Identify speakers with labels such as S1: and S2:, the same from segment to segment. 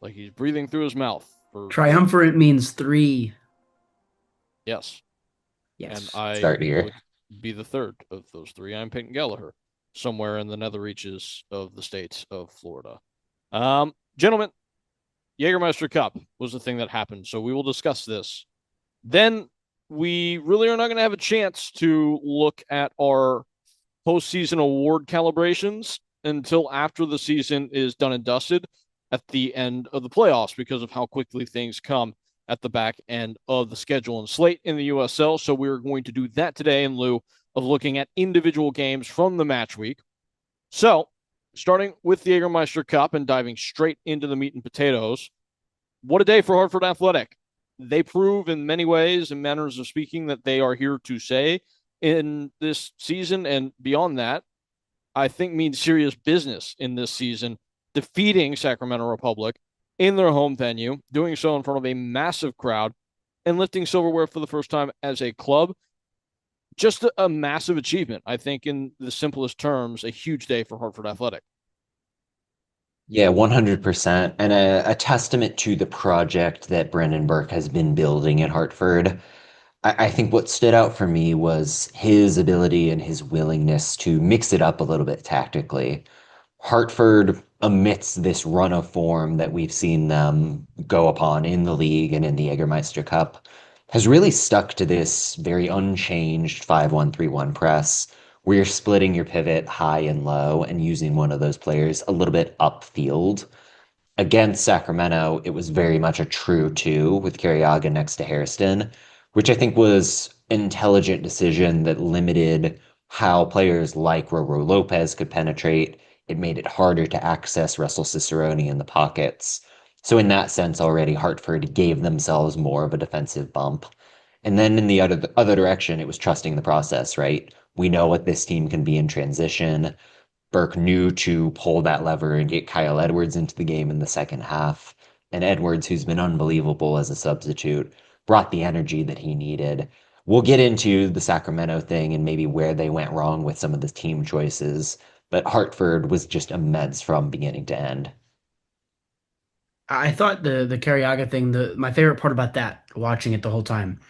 S1: like he's breathing through his mouth.
S2: Triumvirate means three.
S1: Yes, and
S2: Yes.
S1: I
S3: Start here.
S1: would be the third of those three. I'm Peyton Gallagher, somewhere in the nether reaches of the state of Florida. Gentlemen, Jägermeister Cup was the thing that happened, so we will discuss this. Then we really are not going to have a chance to look at our postseason award calibrations until after the season is done and dusted at the end of the playoffs because of how quickly things come at the back end of the schedule and slate in the USL. So we're going to do that today in lieu of looking at individual games from the match week. So, starting with the Jägermeister Cup and diving straight into the meat and potatoes, what a day for Hartford Athletic. They prove in many ways and manners of speaking that they are here to stay in this season and beyond that. I think means serious business in this season, defeating Sacramento Republic in their home venue, doing so in front of a massive crowd, and lifting silverware for the first time as a club. Just a massive achievement. I think, in the simplest terms, a huge day for Hartford Athletic.
S3: Yeah, 100%. And a testament to the project that Brendan Burke has been building at Hartford. I think what stood out for me was his ability and his willingness to mix it up a little bit tactically. Hartford, amidst this run of form that we've seen them go upon in the league and in the Jägermeister Cup, has really stuck to this very unchanged 5-1-3-1 press, where you're splitting your pivot high and low and using one of those players a little bit upfield. Against Sacramento, it was very much a true two with Carriaga next to Hairston, which I think was an intelligent decision that limited how players like Roro Lopez could penetrate. It made it harder to access Russell Cicerone in the pockets. So in that sense, already Hartford gave themselves more of a defensive bump. And then in the other direction, it was trusting the process, right? We know what this team can be in transition. Burke knew to pull that lever and get Kyle Edwards into the game in the second half. And Edwards, who's been unbelievable as a substitute, brought the energy that he needed. We'll get into the Sacramento thing and maybe where they went wrong with some of the team choices, but Hartford was just immense from beginning to end.
S2: I thought the Carriaga thing, the my favorite part about that, watching it the whole time,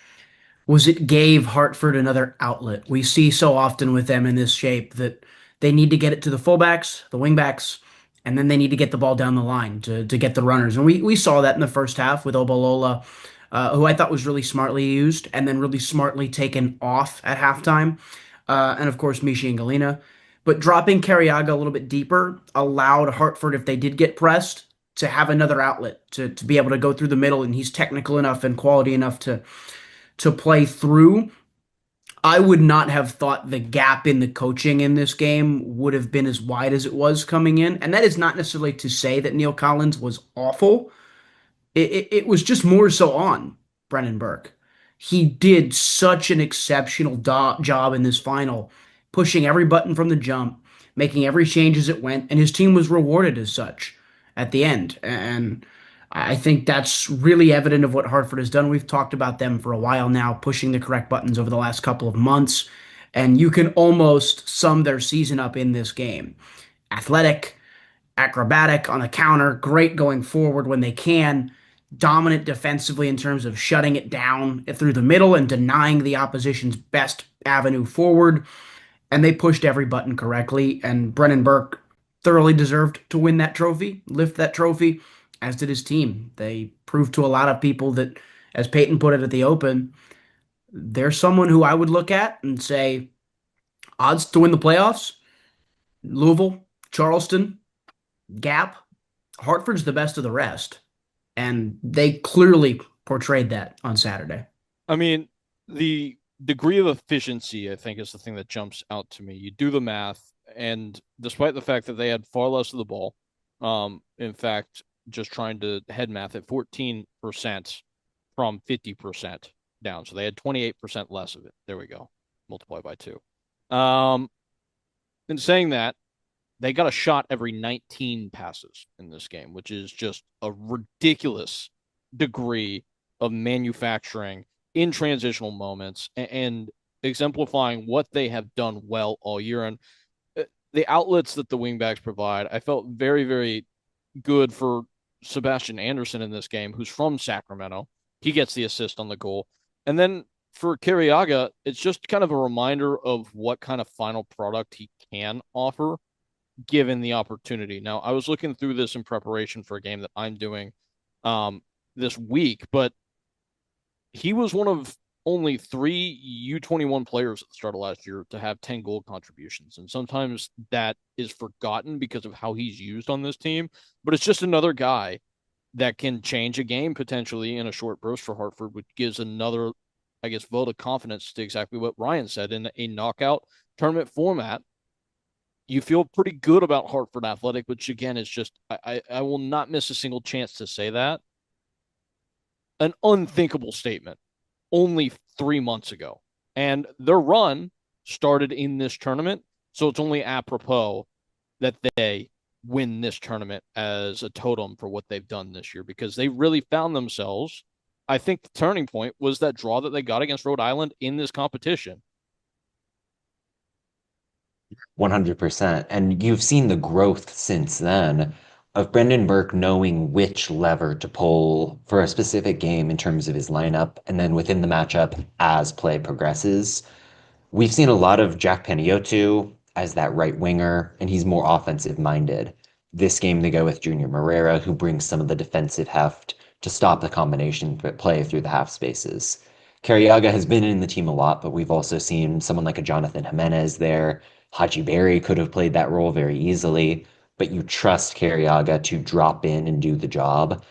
S2: was it gave Hartford another outlet. We see so often with them in this shape that they need to get it to the fullbacks, the wingbacks, and then they need to get the ball down the line to get the runners. And we saw that in the first half with Obalola, who I thought was really smartly used and then really smartly taken off at halftime. And of course, Mishi and Galena. But dropping Carriaga a little bit deeper allowed Hartford, if they did get pressed, to have another outlet to be able to go through the middle. And he's technical enough and quality enough to play through. I would not have thought the gap in the coaching in this game would have been as wide as it was coming in. And that is not necessarily to say that Neil Collins was awful. It was just more so on Brennan Burke. He did such an exceptional job in this final, pushing every button from the jump, making every change as it went, and his team was rewarded as such at the end. And I think that's really evident of what Hartford has done. We've talked about them for a while now, pushing the correct buttons over the last couple of months, and you can almost sum their season up in this game. Athletic, acrobatic on the counter, great going forward when they can, dominant defensively in terms of shutting it down through the middle and denying the opposition's best avenue forward. And they pushed every button correctly. And Brennan Burke thoroughly deserved to win that trophy, lift that trophy, as did his team. They proved to a lot of people that, as Peyton put it at the Open, there's someone who I would look at and say, odds to win the playoffs, Louisville, Charleston, Gap, Hartford's the best of the rest. And they clearly portrayed that on Saturday.
S1: I mean, the degree of efficiency, I think, is the thing that jumps out to me. You do the math, and despite the fact that they had far less of the ball, in fact, just trying to head math at 14% from 50% down. So they had 28% less of it. There we go. Multiply by two. Um, in saying that, they got a shot every 19 passes in this game, which is just a ridiculous degree of manufacturing in transitional moments and exemplifying what they have done well all year. And the outlets that the wingbacks provide, I felt very, very good for Sebastian Anderson in this game, who's from Sacramento. He gets the assist on the goal. And then for Carriaga, it's just kind of a reminder of what kind of final product he can offer given the opportunity. Now, I was looking through this in preparation for a game that I'm doing um, this week, but he was one of only three U21 players at the start of last year to have 10 goal contributions. And sometimes that is forgotten because of how he's used on this team. But it's just another guy that can change a game potentially in a short burst for Hartford, which gives another, I guess, vote of confidence to exactly what Ryan said in a knockout tournament format. You feel pretty good about Hartford Athletic, which again is just, I will not miss a single chance to say that. An unthinkable statement only 3 months ago. And their run started in this tournament. So it's only apropos that they win this tournament as a totem for what they've done this year because they really found themselves. I think the turning point was that draw that they got against Rhode Island in this competition.
S3: 100%. And you've seen the growth since then of Brendan Burke knowing which lever to pull for a specific game in terms of his lineup, and then within the matchup as play progresses. We've seen a lot of 𝗧𝗵𝗶𝘀 as that right winger, and he's more offensive minded. This game they go with 𝗧𝗵𝗶𝘀, who brings some of the defensive heft to stop the combination play through the half spaces. Carriaga has been in the team a lot, but we've also seen someone like a Jonathan Jimenez there. 𝗧𝗵𝗶𝘀 could have played that role very easily, but you trust Carriaga to drop in and do the job.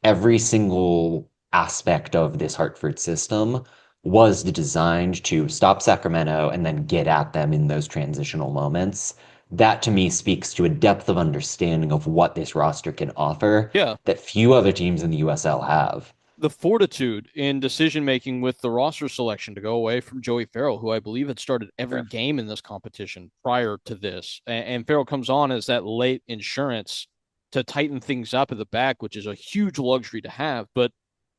S3: Every single aspect of this Hartford system was designed to stop Sacramento and then get at them in those transitional moments. That to me speaks to a depth of understanding of what this roster can offer
S1: Yeah.
S3: that few other teams in the USL have.
S1: The fortitude in decision making with the roster selection to go away from Joey Farrell, who I believe had started every game in this competition prior to this. And Farrell comes on as that late insurance to tighten things up at the back, which is a huge luxury to have. But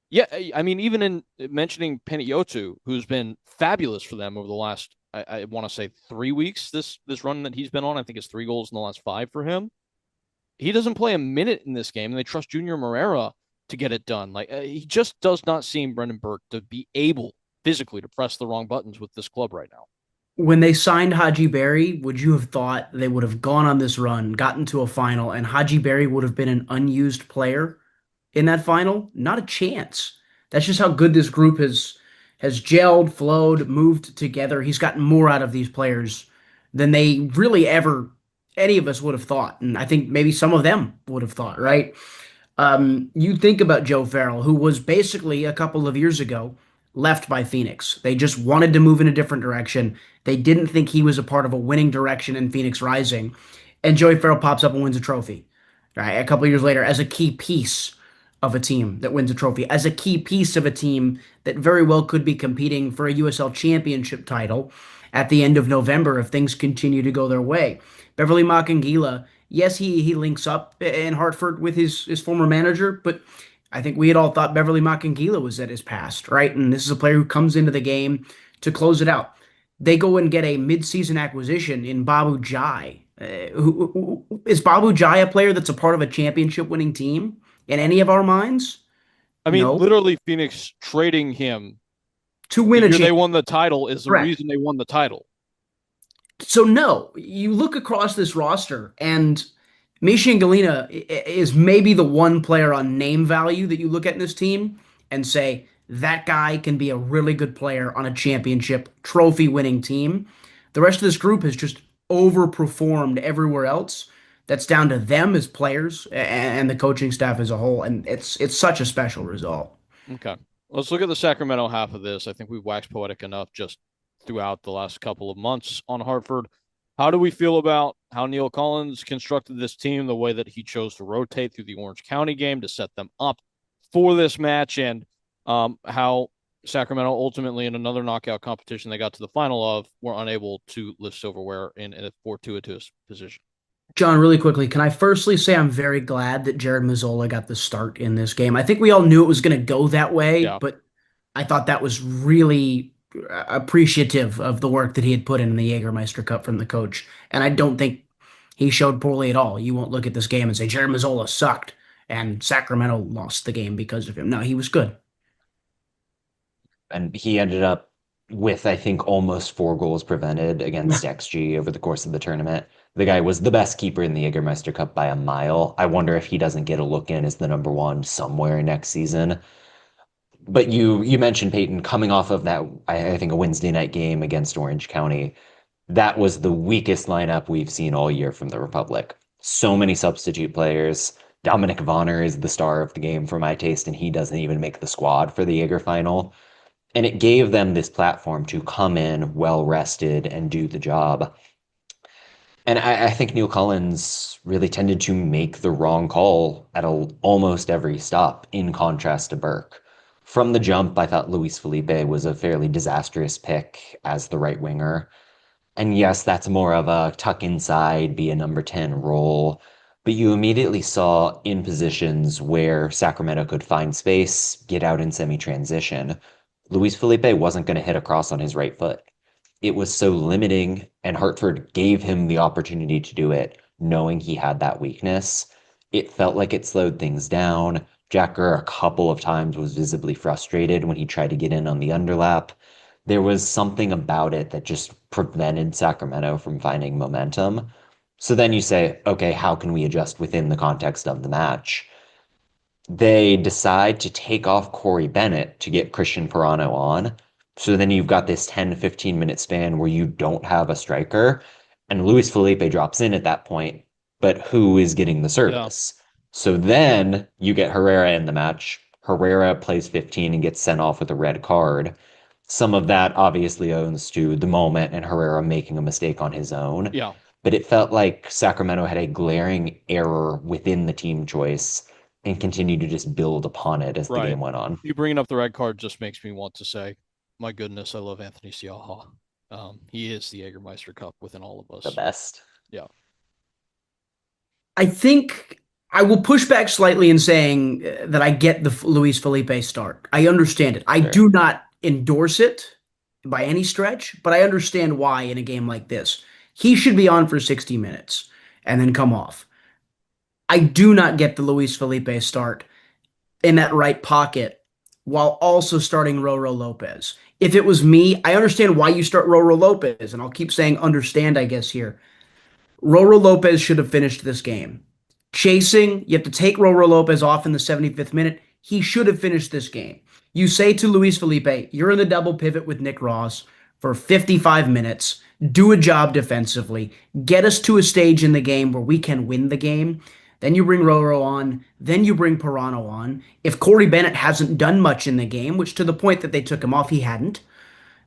S1: yeah, I mean, even in mentioning 𝗵𝗶𝘀, who's been fabulous for them over the last, I want to say 3 weeks, this run that he's been on, I think it's 3 goals in the last 5 for him. He doesn't play a minute in this game, and they trust Junior Moreira to get it done. Like he just does not seem Brendan Burke to be able physically to press the wrong buttons with this club right now.
S2: When they signed 𝗧𝗵𝗶𝘀, would you have thought they would have gone on this run, gotten to a final, and 𝗧𝗵𝗶𝘀 would have been an unused player in that final? Not a chance. That's just how good this group has gelled, flowed, moved together. He's gotten more out of these players than they really ever any of us would have thought, and I think maybe some of them would have thought, right? You think about Joe Farrell, who was basically a couple of years ago left by Phoenix. They just wanted to move in a different direction. They didn't think he was a part of a winning direction in Phoenix Rising. And Joey Farrell pops up and wins a trophy, right? A couple of years later, as a key piece of a team that wins a trophy, as a key piece of a team that very well could be competing for a USL Championship title at the end of November if things continue to go their way. 𝗵𝗶𝘀 𝗟𝗲, yes, he links up in Hartford with his former manager, but I think we had all thought 𝗵𝗶𝘀 𝗟𝗲 was at his past, right? And this is a player who comes into the game to close it out. They go and get a mid-season acquisition in Babu Jai. Is Babu Jai a player that's a part of a championship-winning team in any of our minds?
S1: I mean,
S2: No.
S1: literally, Phoenix trading him
S2: To
S1: the
S2: win a
S1: year they
S2: championship.
S1: won the title is the
S2: Correct.
S1: reason they won the title.
S2: So no, you look across this roster, and Mission Galena is maybe the one player on name value that you look at in this team and say that guy can be a really good player on a championship trophy winning team. The rest of this group has just overperformed everywhere else. That's down to them as players and the coaching staff as a whole, and it's such a special result.
S1: Okay. Let's look at the Sacramento half of this. I think we've waxed poetic enough just throughout the last couple of months on Hartford. How do we feel about how Neil Collins constructed this team, the way that he chose to rotate through the Orange County game to set them up for this match, and how Sacramento ultimately in another knockout competition they got to the final of were unable to lift silverware in a fortuitous position?
S2: John, really quickly, can I firstly say I'm very glad that 𝗧𝗵𝗶𝘀 got the start in this game. I think we all knew it was going to go that way,
S1: Yeah.
S2: but I thought that was really appreciative of the work that he had put in the Jägermeister Cup from the coach. And I don't think he showed poorly at all. You won't look at this game and say 𝗧𝗵𝗶𝘀 sucked and Sacramento lost the game because of him. No, he was good.
S3: And he ended up with, I think, almost 4 goals prevented
S2: Yeah.
S3: against XG over the course of the tournament. The guy was the best keeper in the Jägermeister Cup by a mile. I wonder if he doesn't get a look in as the number one somewhere next season. But you mentioned Peyton coming off of that, I think a Wednesday night game against Orange County. That was the weakest lineup we've seen all year from the Republic. So many substitute players. Dominic Vonner is the star of the game for my taste, and he doesn't even make the squad for the Jaeger final. And it gave them this platform to come in well rested and do the job. And I think Neil Collins really tended to make the wrong call at almost every stop, in contrast to Burke. From the jump, I thought Luis Felipe was a fairly disastrous pick as the right winger. And yes, that's more of a tuck inside, be a number 10 role. But you immediately saw in positions where Sacramento could find space, get out in semi transition. Luis Felipe wasn't going to hit a cross on his right foot. It was so limiting, and Hartford gave him the opportunity to do it, knowing he had that weakness. It felt like it slowed things down. Jack Gurr a couple of times was visibly frustrated when he tried to get in on the underlap. There was something about it that just prevented Sacramento from finding momentum. So then you say, okay, how can we adjust within the context of the match? They decide to take off Corey Bennett to get Christian Pirano on. So then you've got this 10 to 15 minute span where you don't have a striker. And Luis Felipe drops in at that point, but who is getting the
S1: Yeah.
S3: service? So then you get Herrera in the match. Herrera plays 15 and gets sent off with a red card. Some of that obviously owns to the moment and Herrera making a mistake on his own.
S1: Yeah.
S3: But it felt like Sacramento had a glaring error within the team choice and continued to just build upon it as the
S1: Right.
S3: game went on.
S1: You bringing up the red card just makes me want to say, my goodness, I love Anthony 𝗧𝗏. He is the Jägermeister Cup within all of
S3: The
S1: us.
S3: best.
S1: Yeah.
S2: I think I will push back slightly in saying that I get the Luis Felipe start. I understand it. I
S3: Sure.
S2: do not endorse it by any stretch, but I understand why in a game like this. He should be on for 60 minutes and then come off. I do not get the Luis Felipe start in that right pocket while also starting Roro Lopez. If it was me, I understand why you start Roro Lopez, and I'll keep saying understand, I guess, here. Roro Lopez should have finished this game. Chasing, you have to take Roro Lopez off in the 75th minute. He should have finished this game. You say to Luis Felipe, you're in the double pivot with Nick Ross for 55 minutes. Do a job defensively. Get us to a stage in the game where we can win the game. Then you bring Roro on. Then you bring Pirano on. If Corey Bennett hasn't done much in the game, which to the point that they took him off, he hadn't,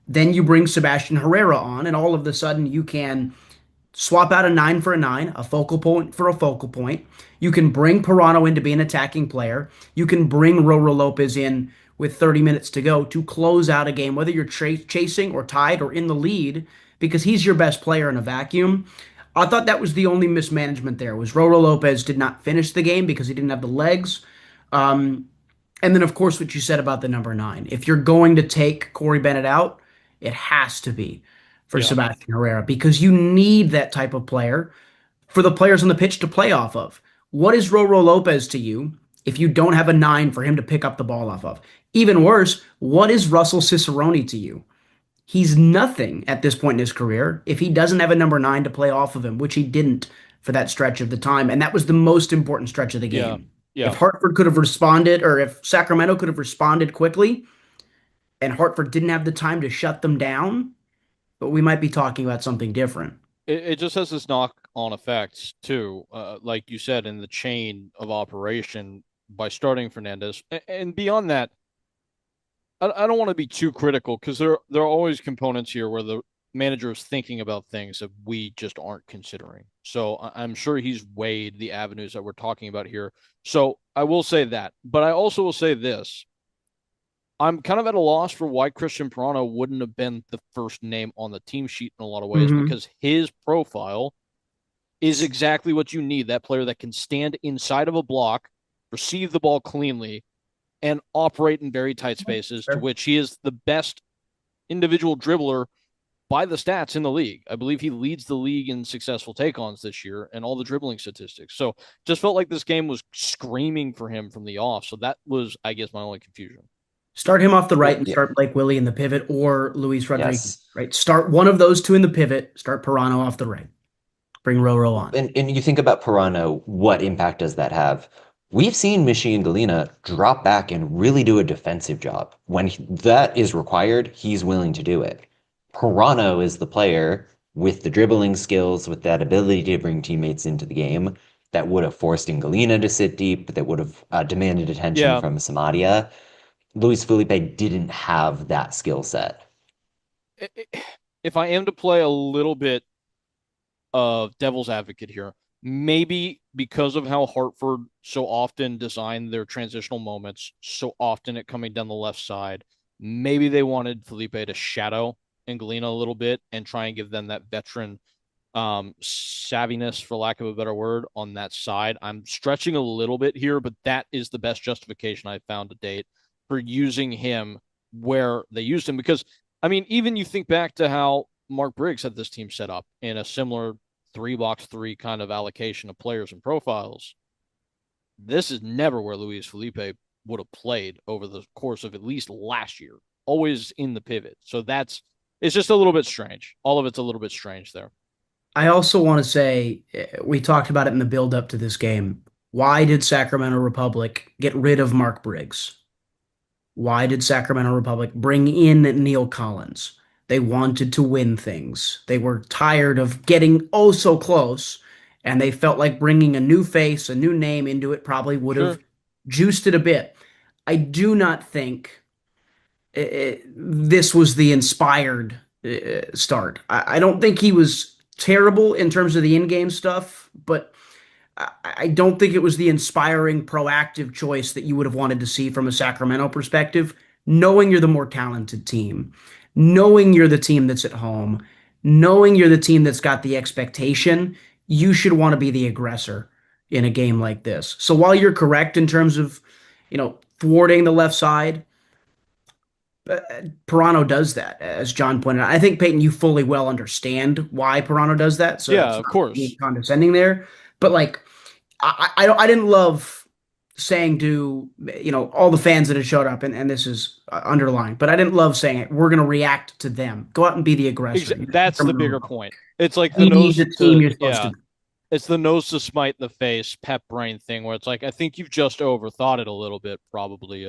S2: then you bring Sebastian Herrera on, and all of a sudden you can swap out a 9 for a 9, a focal point for a focal point. You can bring Pirano in to be an attacking player. You can bring Roro Lopez in with 30 minutes to go to close out a game, whether you're chasing or tied or in the lead, because he's your best player in a vacuum. I thought that was the only mismanagement there was Roro Lopez did not finish the game because he didn't have the legs. Um, and then, of course, what you said about the number 9. If you're going to take Corey Bennett out, it has to be for
S1: Yeah.
S2: Sebastian Herrera because you need that type of player for the players on the pitch to play off of. What is Roro Lopez to you if you don't have a 9 for him to pick up the ball off of? Even worse, what is Russell Cicerone to you? He's nothing at this point in his career if he doesn't have a number 9 to play off of him, which he didn't for that stretch of the time. And that was the most important stretch of the
S1: Yeah.
S2: game. If
S1: Yeah.
S2: Hartford could have responded, or if Sacramento could have responded quickly, and Hartford didn't have the time to shut them down, but we might be talking about something different.
S1: It just has this knock-on effect too, like you said, in the chain of operation by starting Fernandez, and beyond that, I don't want to be too critical because there are always components here where the manager is thinking about things that we just aren't considering. So I'm sure he's weighed the avenues that we're talking about here. So I will say that, but I also will say this. I'm kind of at a loss for why Christian Pirano wouldn't have been the first name on the team sheet in a lot of ways
S2: Mm-hmm.
S1: because his profile is exactly what you need. That player that can stand inside of a block, receive the ball cleanly, and operate in very tight spaces, to
S2: Sure.
S1: which he is the best individual dribbler by the stats in the league. I believe he leads the league in successful take-ons this year and all the dribbling statistics. So just felt like this game was screaming for him from the off. So that was, I guess, my only confusion.
S2: Start him off the right
S3: Well,
S2: and
S3: yeah,
S2: start Blake Willie in the pivot or Luis Rodriguez,
S3: yes.
S2: right? Start one of those two in the pivot, start Pirano off the right. Bring Roro on.
S3: And you think about Pirano, what impact does that have? We've seen Mishi and Galena drop back and really do a defensive job. When that is required, he's willing to do it. Pirano is the player with the dribbling skills, with that ability to bring teammates into the game that would have forced Galena to sit deep, that would have demanded attention
S1: Yeah.
S3: from Samadia. Luis Felipe didn't have that skill set.
S1: If I am to play a little bit of devil's advocate here, maybe because of how Hartford so often designed their transitional moments, so often it coming down the left side, maybe they wanted Felipe to shadow Galena a little bit and try and give them that veteran savviness, for lack of a better word, on that side. I'm stretching a little bit here, but that is the best justification I've found to date for using him where they used him. Because, I mean, even you think back to how Mark Briggs had this team set up in a similar 3-box-3 kind of allocation of players and profiles. This is never where Luis Felipe would have played over the course of at least last year, always in the pivot. So it's just a little bit strange. All of it's a little bit strange there.
S2: I also want to say, we talked about it in the build up to this game. Why did Sacramento Republic get rid of Mark Briggs? Why did Sacramento Republic bring in Neil Collins? They wanted to win things. They were tired of getting oh so close, and they felt like bringing a new face, a new name into it probably would have
S1: Sure.
S2: juiced it a bit. I do not think this was the inspired start. I don't think he was terrible in terms of the in-game stuff, but I don't think it was the inspiring, proactive choice that you would have wanted to see from a Sacramento perspective, knowing you're the more talented team, knowing you're the team that's at home, knowing you're the team that's got the expectation. You should want to be the aggressor in a game like this. So while you're correct in terms of, thwarting the left side, Pirano does that, as John pointed out. I think, Peyton, you fully well understand why Pirano does that, so
S1: Yeah,
S2: it's
S1: of
S2: not me
S1: course.
S2: condescending there. But like, I didn't love saying to all the fans that had showed up, and this is underlined, but I didn't love saying it. We're going to react to them. Go out and be the aggressor.
S1: That's the bigger point. It's like the
S2: Be the
S1: nose
S2: team
S1: to,
S2: you're supposed to
S1: yeah,
S2: be.
S1: it's the nose to smite the face pep brain thing where it's like, I think you've just overthought it a little bit, probably.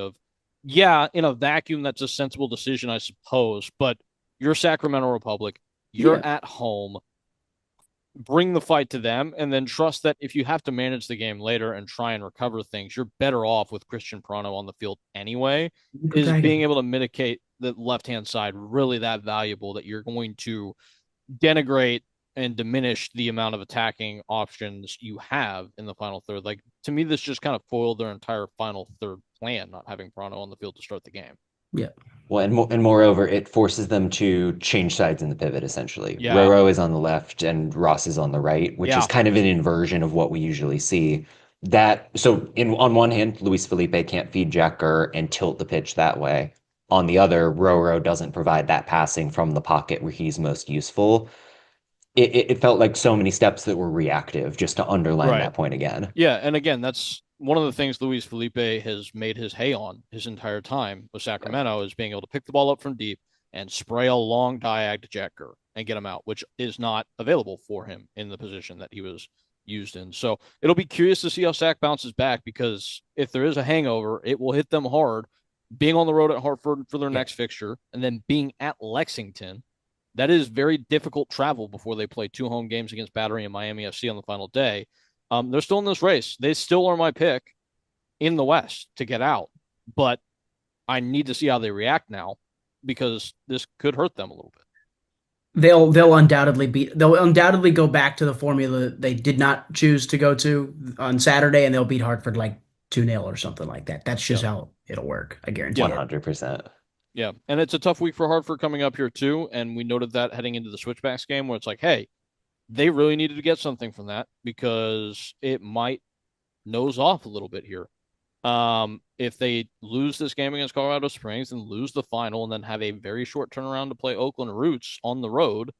S1: Yeah, in a vacuum, that's a sensible decision, I suppose, but you're Sacramento Republic, you're
S2: Yeah,
S1: at home, bring the fight to them, and then trust that if you have to manage the game later and try and recover things, you're better off with Christian Prano on the field anyway. Is being able to mitigate the left hand side really that valuable that you're going to denigrate and diminish the amount of attacking options you have in the final third? Like, to me, this just kind of foiled their entire final third plan, not having Prano on the field to start the game.
S2: yeah,
S3: Well, and moreover, it forces them to change sides in the pivot, essentially.
S1: Yeah.
S3: Roro is on the left and Ross is on the right, which is
S1: Yeah.
S3: kind of an inversion of what we usually see. On one hand, Luis Felipe can't feed Jack Gurr and tilt the pitch that way. On the other, Roro doesn't provide that passing from the pocket where he's most useful. It felt like so many steps that were reactive, just to underline
S1: Right.
S3: that point again.
S1: Yeah. And again, that's one of the things Luis Felipe has made his hay on his entire time with Sacramento is being able to pick the ball up from deep and spray a long diag to Jack Gurr and get him out, which is not available for him in the position that he was used in. So it'll be curious to see how Sac bounces back, because if there is a hangover, it will hit them hard. Being on the road at Hartford for their next fixture and then being at Lexington, that is very difficult travel before they play 2 home games against Battery and Miami FC on the final day. They're still in this race. They still are my pick in the West to get out, but I need to see how they react now, because this could hurt them a little bit.
S2: they'll undoubtedly go back to the formula they did not choose to go to on Saturday, and they'll beat Hartford like 2-0 or something like that. That's just how it'll work. I guarantee it.
S3: 100%.
S1: Yeah, and it's a tough week for Hartford coming up here too, and we noted that heading into the switchbacks game where it's like, hey, they really needed to get something from that because it might nose off a little bit here. If they lose this game against Colorado Springs and lose the final and then have a very short turnaround to play Oakland Roots on the road,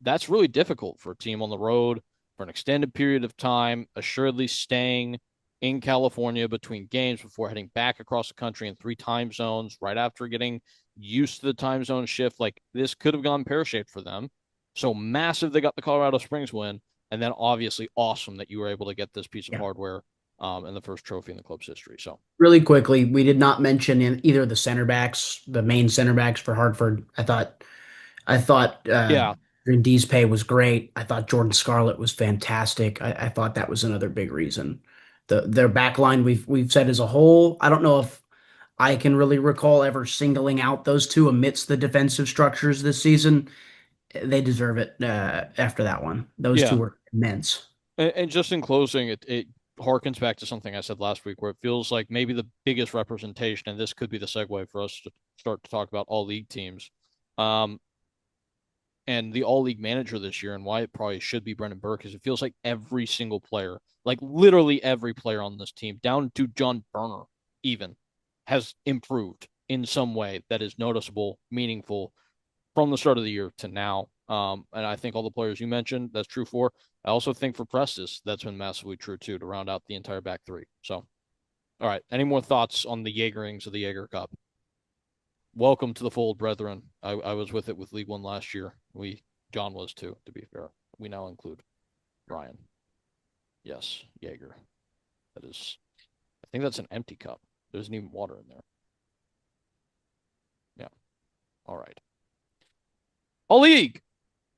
S1: that's really difficult for a team on the road for an extended period of time, assuredly staying in California between games before heading back across the country in 3 time zones right after getting used to the time zone shift. Like this could have gone pear-shaped for them. So massive they got the Colorado Springs win, and then obviously awesome that you were able to get this piece of
S2: Yeah.
S1: hardware and the first trophy in the club's history. So
S2: Really quickly, we did not mention in either of the center backs, the main center backs for Hartford. I thought
S1: yeah,
S2: Rindi's was great. I thought Jordan Scarlett was fantastic. I thought that was another big reason. Their back line we've said as a whole. I don't know if I can really recall ever singling out those two amidst the defensive structures this season. They deserve it after that one. Those two
S1: yeah.
S2: were immense.
S1: And just in closing, it harkens back to something I said last week, where it feels like maybe the biggest representation, and this could be the segue for us to start to talk about all league teams. Um, and the all league manager this year, and why it probably should be Brendan Burke, is it feels like every single player, like literally every player on this team, down to John Burner, even, has improved in some way that is noticeable, meaningful from the start of the year to now. And I think all the players you mentioned, that's true for. I also think for Prestis, that's been massively true too, to round out the entire back three. So, all right. Any more thoughts on the Jaegerings of the Jaeger Cup? Welcome to the fold, brethren. I was with it with League One last year. John was too, to be fair. We now include Ryan. Yes, Jaeger. That is, I think that's an empty cup. There isn't even water in there. Yeah. All right. All league.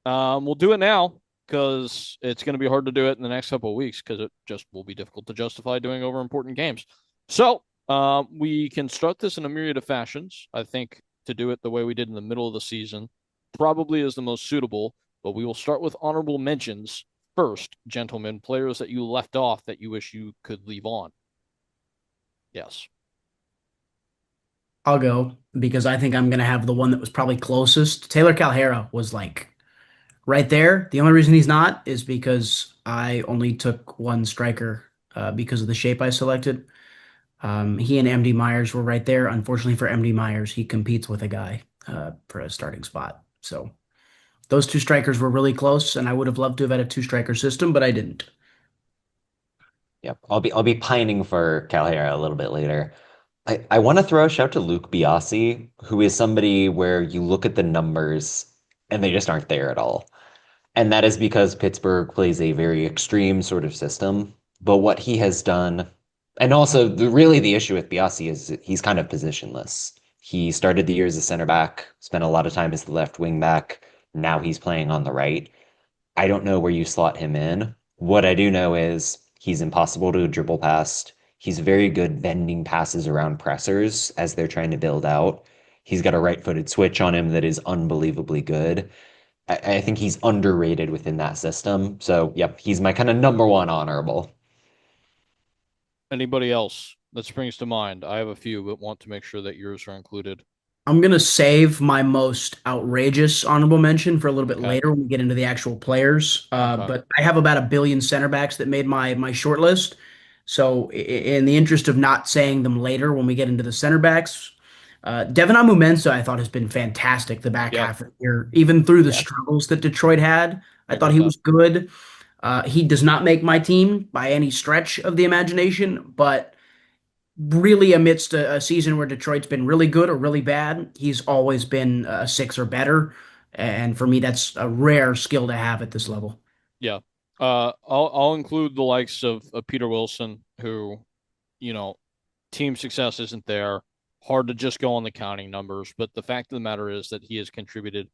S1: We'll do it now because it's going to be hard to do it in the next couple of weeks because it just will be difficult to justify doing over important games. So we can start this in a myriad of fashions. I think to do it the way we did in the middle of the season probably is the most suitable, but we will start with honorable mentions first, gentlemen, players that you left off that you wish you could leave on. Yes.
S2: I'll go because I think I'm going to have the one that was probably closest. Taylor Calhera was like right there. The only reason he's not is because I only took one striker because of the shape I selected. He and MD Myers were right there. Unfortunately for MD Myers, he competes with a guy for a starting spot. So those two strikers were really close, and I would have loved to have had a two-striker system, but I didn't.
S3: Yep, I'll be pining for Calhera a little bit later. I want to throw a shout to Luke Biasi, who is somebody where you look at the numbers and they just aren't there at all. And that is because Pittsburgh plays a very extreme sort of system. But what he has done, and also really the issue with Biasi is he's kind of positionless. He started the year as a center back, spent a lot of time as the left wing back. Now he's playing on the right. I don't know where you slot him in. What I do know is he's impossible to dribble past. He's very good bending passes around pressers as they're trying to build out. He's got a right-footed switch on him that is unbelievably good. I think he's underrated within that system. So, yep, he's my kind of number one honorable.
S1: Anybody else that springs to mind? I have a few, but want to make sure that yours are included.
S2: I'm gonna save my most outrageous honorable mention for a little bit
S1: Okay.
S2: later when we get into the actual players.
S1: Okay.
S2: But I have about a billion center backs that made my short list. So in the interest of not saying them later when we get into the center backs, 𝗧𝗵𝗶𝘀 I thought has been fantastic the back
S1: Yep.
S2: half of the year, even through the
S3: Yeah.
S2: struggles that Detroit had.
S1: I
S2: I
S1: agree
S2: thought
S1: with
S2: he
S1: that.
S2: was good. He does not make my team by any stretch of the imagination, but really amidst a season where Detroit's been really good or really bad, he's always been a six or better. And for me, that's a rare skill to have at this level.
S1: Yeah. I'll include the likes of Peter Wilson, who, you know, team success isn't there. Hard to just go on the counting numbers, but the fact of the matter is that he has contributed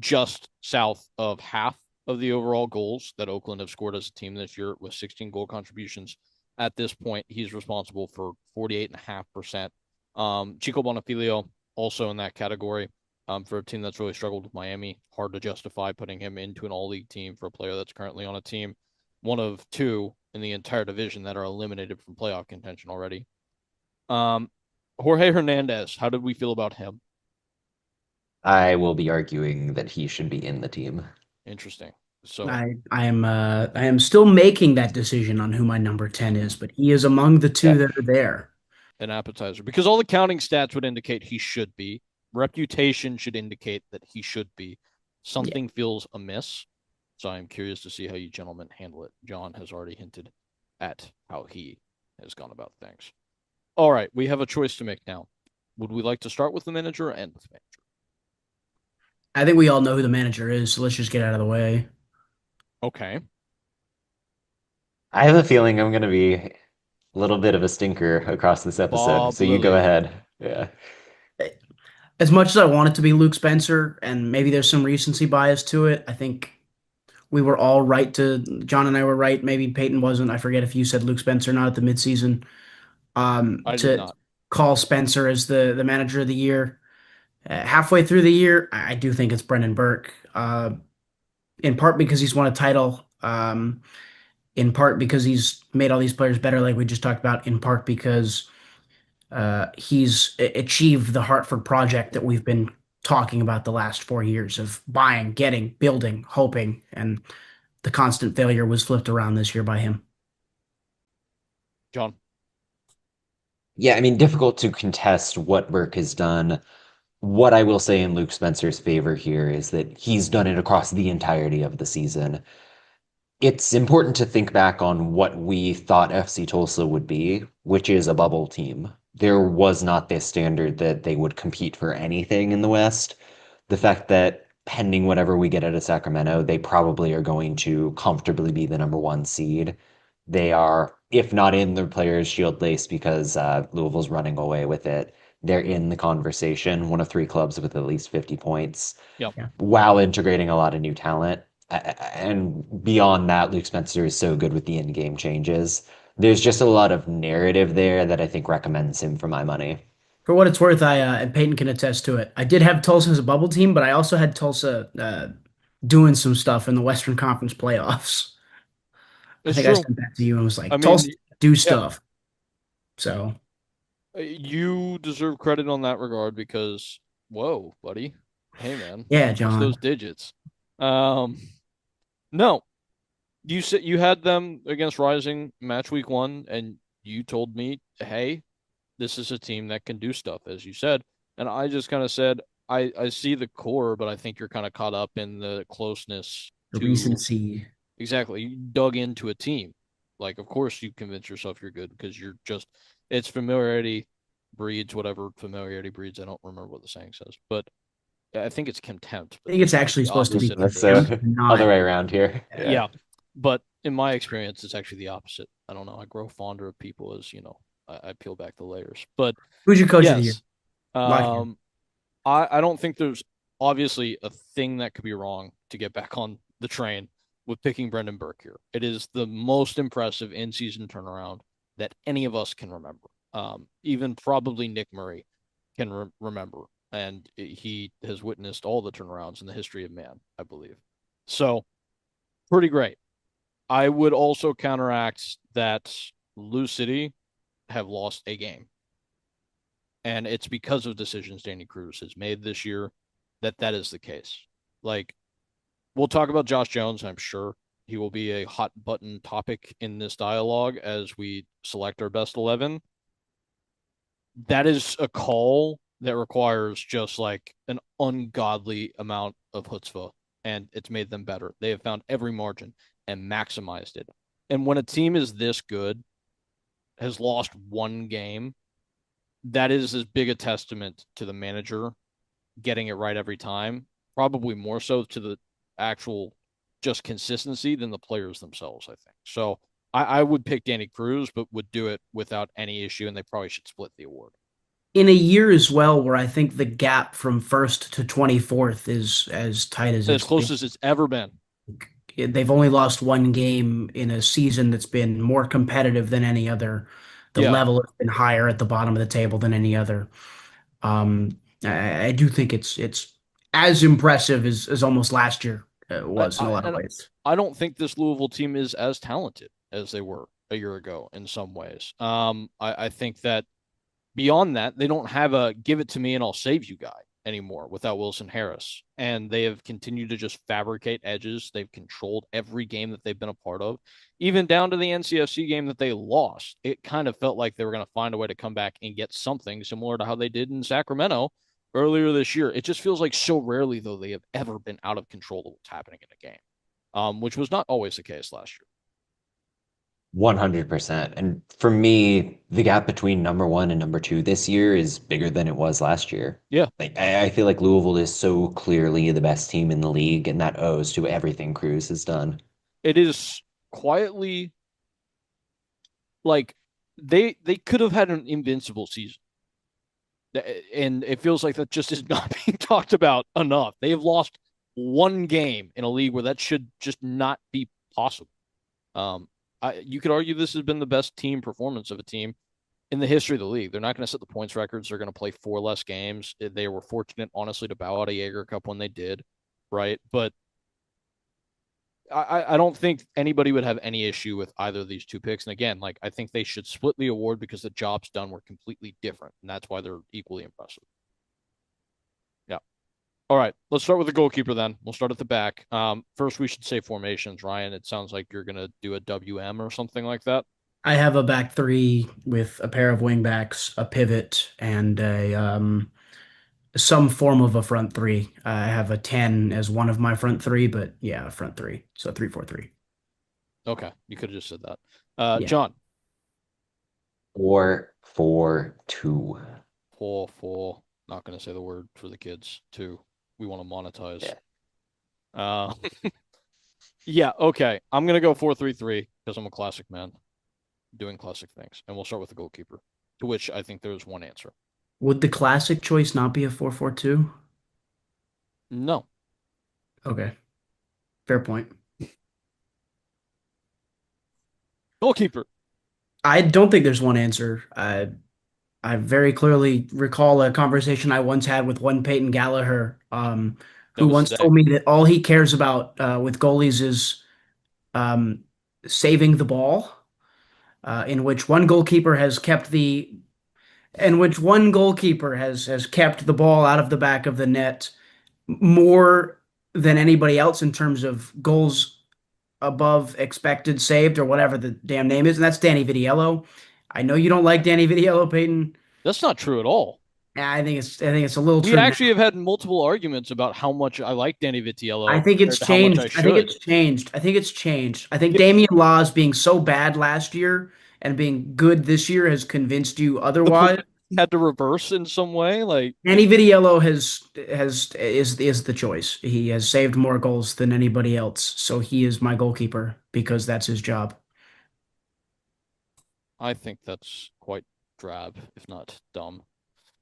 S1: just south of half of the overall goals that Oakland have scored as a team this year with 16 goal contributions. At this point, he's responsible for 48.5%. Chico Bonifilio also in that category. For a team that's really struggled with Miami, hard to justify putting him into an all-league team for a player that's currently on a team, one of two in the entire division that are eliminated from playoff contention already. Um, Jorge Hernandez, how did we feel about him?
S3: I will be arguing that he should be in the team.
S1: Interesting. So,
S2: I am still making that decision on who my number 10 is, but he is among the two
S3: Yeah.
S2: that are there.
S1: an appetizer because all the counting stats would indicate he should be. Reputation should indicate that he should be.
S2: Yeah.
S1: Something feels amiss. So I'm curious to see how you gentlemen handle it. John has already hinted at how he has gone about things. All right, we have a choice to make now. Would we like to start with the manager or end with the manager?
S2: I think we all know who the manager is, so let's just get out of the way.
S1: Okay.
S3: I have a feeling I'm going to be a little bit of a stinker across this episode,
S1: Bob
S3: so you go
S1: Lilly.
S3: ahead. Yeah.
S2: As much as I want it to be Luke Spencer, and maybe there's some recency bias to it, I think we were all right to John and I were right. Maybe Peyton wasn't. I forget if you said Luke Spencer not at the midseason.
S1: I did
S2: To
S1: not.
S2: call Spencer as the manager of the year. Halfway through the year, I do think it's Brendan Burke. In part because he's won a title. In part because he's made all these players better, like we just talked about. In part because he's achieved the Hartford project that we've been talking about the last 4 years of buying, getting, building, hoping, and the constant failure was flipped around this year by him.
S1: John.
S3: Yeah, I mean, difficult to contest what Burke has done. What I will say in Luke Spencer's favor here is that he's done it across the entirety of the season. It's important to think back on what we thought FC Tulsa would be, which is a bubble team. There was not this standard that they would compete for anything in the West. The fact that pending whatever we get out of Sacramento, they probably are going to comfortably be the number one seed. They are, if not in the Players' Shield race because Louisville's running away with it, they're in the conversation, one of three clubs with at least 50 points,
S1: Yep.
S2: Yeah.
S3: while integrating a lot of new talent. And beyond that, Luke Spencer is so good with the in-game changes. There's just a lot of narrative there that I think recommends him for my money.
S2: For what it's worth, and Peyton can attest to it. I did have Tulsa as a bubble team, but I also had Tulsa doing some stuff in the Western Conference playoffs. I
S1: It's
S2: think I
S1: true.
S2: sent that to you and was
S1: I
S2: like, Tulsa
S1: mean,
S2: do
S1: yeah,
S2: stuff. So
S1: you deserve credit on that regard because, whoa, buddy. Hey, man,
S2: yeah,
S1: watch those
S2: John.
S1: digits. Um, no, you said you had them against Rising match week 1, and you told me, hey, this is a team that can do stuff, as you said. And I just kind of said, I see the core, but I think you're kind of caught up in the closeness
S2: The
S1: to
S2: recency.
S1: exactly. You dug into a team. Like, of course, you convince yourself you're good because you're just, it's familiarity breeds whatever familiarity breeds. I don't remember what the saying says, but I think it's contempt,
S2: I
S1: but
S2: think it's
S1: it's
S2: actually
S1: the
S2: supposed to be
S1: opposite, I
S3: That's
S1: believe.
S2: contempt,
S3: the other
S2: not.
S3: way around here. Yeah.
S1: Yeah. But in my experience, it's actually the opposite. I don't know. I grow fonder of people as, I peel back the layers. But
S2: Who's your coach of the year?
S1: yes,
S2: Lock in.
S1: I don't think there's obviously a thing that could be wrong to get back on the train with picking Brendan Burke here. It is the most impressive in-season turnaround that any of us can remember. Even probably Nick Murray can remember, and he has witnessed all the turnarounds in the history of man, I believe. So pretty great. I would also counteract that Lou City have lost a game, and it's because of decisions Danny Cruz has made this year that is the case. Like, we'll talk about Josh Jones. I'm sure he will be a hot button topic in this dialogue as we select our best 11. That is a call that requires just like an ungodly amount of chutzpah, and it's made them better. They have found every margin and maximized it. And when a team is this good, has lost one game, that is as big a testament to the manager getting it right every time, probably more so to the actual just consistency than the players themselves, I think. So I would pick Danny Cruz, but would do it without any issue, and they probably should split the award.
S2: In a year as well, where I think the gap from first to 24th is as tight as
S1: As
S2: it's
S1: close
S2: been.
S1: as it's ever been.
S2: They've only lost one game in a season that's been more competitive than any other. The
S1: Yeah,
S2: level has been higher at the bottom of the table than any other. I do think it's as impressive as almost last year was in a lot of
S1: and
S2: ways.
S1: I don't think this Louisville team is as talented as they were a year ago in some ways. I think that beyond that, they don't have a give it to me and I'll save you guy. anymore without Wilson Harris. And they have continued to just fabricate edges. They've controlled every game that they've been a part of, even down to the NCFC game that they lost. It kind of felt like they were going to find a way to come back and get something similar to how they did in Sacramento earlier this year. It just feels like so rarely, though, they have ever been out of control of what's happening in a game, which was not always the case last year.
S3: 100%. And for me, the gap between number one and number two this year is bigger than it was last year.
S1: Yeah,
S3: Like I feel like Louisville is so clearly the best team in the league, and that owes to everything Cruz has done.
S1: it is quietly like they could have had an invincible season. And it feels like that just is not being talked about enough. They have lost one game in a league where that should just not be possible. You could argue this has been the best team performance of a team in the history of the league. They're not going to set the points records. They're going to play 4 less games. They were fortunate, honestly, to bow out a Jaeger Cup when they did, right? But I don't think anybody would have any issue with either of these two picks. And again, like I think they should split the award because the jobs done were completely different, and that's why they're equally impressive. Yeah. All right, let's start with the goalkeeper then. We'll start at the back. First, we should say formations. Ryan, it sounds like you're gonna do a WM or something like that.
S2: I have a back three with a pair of wing backs, a pivot, and a some form of a front three. I have a 10 as one of my front three, but yeah, a front three. So 3-4-3.
S1: Okay, you could have just said that.
S2: Yeah.
S1: John.
S3: 4-4-2.
S1: Four. Not gonna say the word for the kids too. We want to monetize.
S3: Yeah.
S1: Uh, yeah. Okay, I'm gonna go 4-3-3 because I'm a classic man doing classic things, and we'll start with the goalkeeper. To which I think there's one answer.
S2: Would the classic choice not be a 4-4-2?
S1: No.
S2: Okay. Fair point.
S1: Goalkeeper.
S2: I don't think there's one answer. I very clearly recall a conversation I once had with one Peyton Gallagher,
S1: That
S2: who
S1: was
S2: once
S1: today.
S2: told me that all he cares about with goalies is um, saving the ball, in which one goalkeeper has kept the in which one goalkeeper has kept the ball out of the back of the net more than anybody else in terms of goals above expected saved or whatever the damn name is, and that's Danny Vitiello. I know you don't like Danny Vitiello, Peyton.
S1: That's not true at all.
S2: I think it's a little
S1: We
S2: true
S1: actually
S2: now.
S1: have had multiple arguments about how much I like Danny
S2: I
S1: Vitiello
S2: think it's
S1: compared to how much I
S2: changed. I think
S1: should.
S2: it's changed. I think it's changed. I think
S1: Yeah,
S2: Damian Laws being so bad last year and being good this year has convinced you
S1: the
S2: otherwise.
S1: polarities had to reverse in some way. Like
S2: Danny Vitiello is the choice. He has saved more goals than anybody else, so he is my goalkeeper because that's his job.
S1: I think that's quite drab, if not dumb.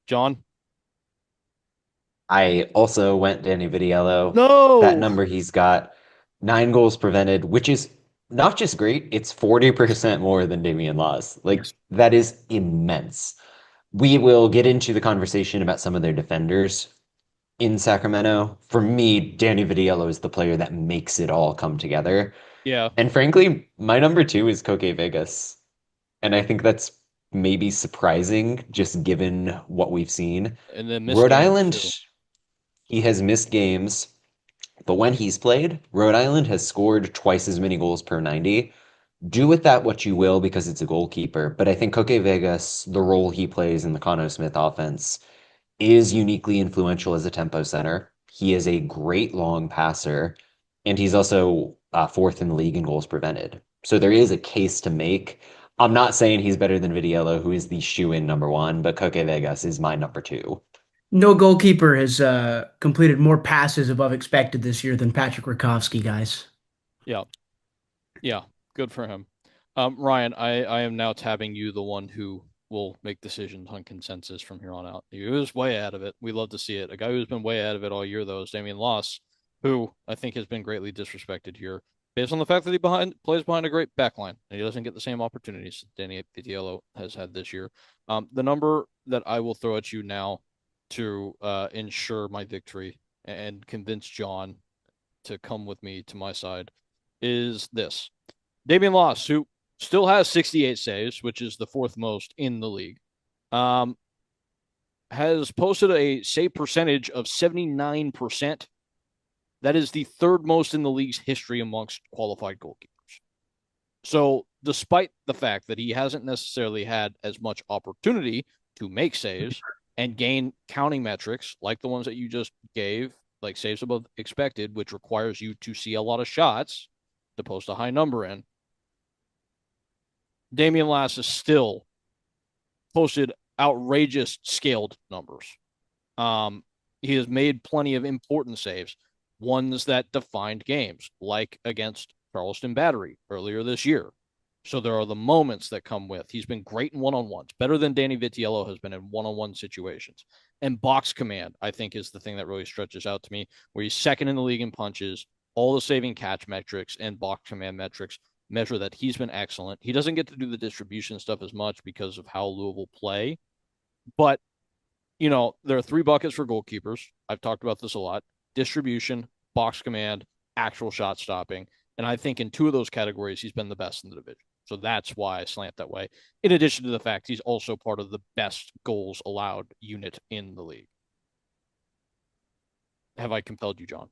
S1: John?
S3: I also went Danny Vitiello. That
S1: No.
S3: number he's got 9 goals prevented, which is not just great, it's 40% more than Damian Laws. Like
S2: Yes.
S3: that is immense. We will get into the conversation about some of their defenders in Sacramento. For me, Danny Vitiello is the player that makes it all come together.
S1: Yeah.
S3: And frankly, my number two is Koke Vegas. And I think that's maybe surprising just given what we've seen.
S1: And then missed
S3: Rhode
S1: games
S3: Island,
S1: too.
S3: he has missed games, but when he's played, Rhode Island has scored twice as many goals per 90. Do with that what you will because it's a goalkeeper, but I think Koke Vegas, the role he plays in the Connor Smith offense, is uniquely influential as a tempo center. He is a great long passer, and he's also fourth in the league in goals prevented. So there is a case to make. I'm not saying he's better than Vidiello, who is the shoe-in number one, but Koke Vegas is my number two.
S2: No goalkeeper has completed more passes above expected this year than Patrick Rakowski, guys.
S1: Yeah. Yeah. Good for him. Ryan, I am now tabbing you, the one who will make decisions on consensus from here on out. He was way out of it. We love to see it. A guy who's been way out of it all year, though, is Damian Loss, who I think has been greatly disrespected here based on the fact that plays behind a great backline and he doesn't get the same opportunities that Danny Vitiello has had this year. The number that I will throw at you now to ensure my victory and convince John to come with me to my side is this. Damian Loss, who still has 68 saves, which is the fourth most in the league, um, has posted a save percentage of 79%. That is the third most in the league's history amongst qualified goalkeepers. So, despite the fact that he hasn't necessarily had as much opportunity to make saves and gain counting metrics like the ones that you just gave, like saves above expected, which requires you to see a lot of shots to post a high number in, Damian Lass has still posted outrageous scaled numbers. He has made plenty of important saves, ones that defined games, like against Charleston Battery earlier this year. So there are the moments that come with. He's been great in one-on-ones, better than Danny Vitiello has been in one-on-one situations. And box command, I think, is the thing that really stretches out to me, where he's second in the league in punches. All the saving catch metrics and box command metrics measure that he's been excellent. He doesn't get to do the distribution stuff as much because of how Louisville play, but there are three buckets for goalkeepers. I've talked about this a lot: distribution, box command, actual shot stopping. And I think in two of those categories, he's been the best in the division. So that's why I slant that way. In addition to the fact he's also part of the best goals allowed unit in the league. Have I compelled you, John?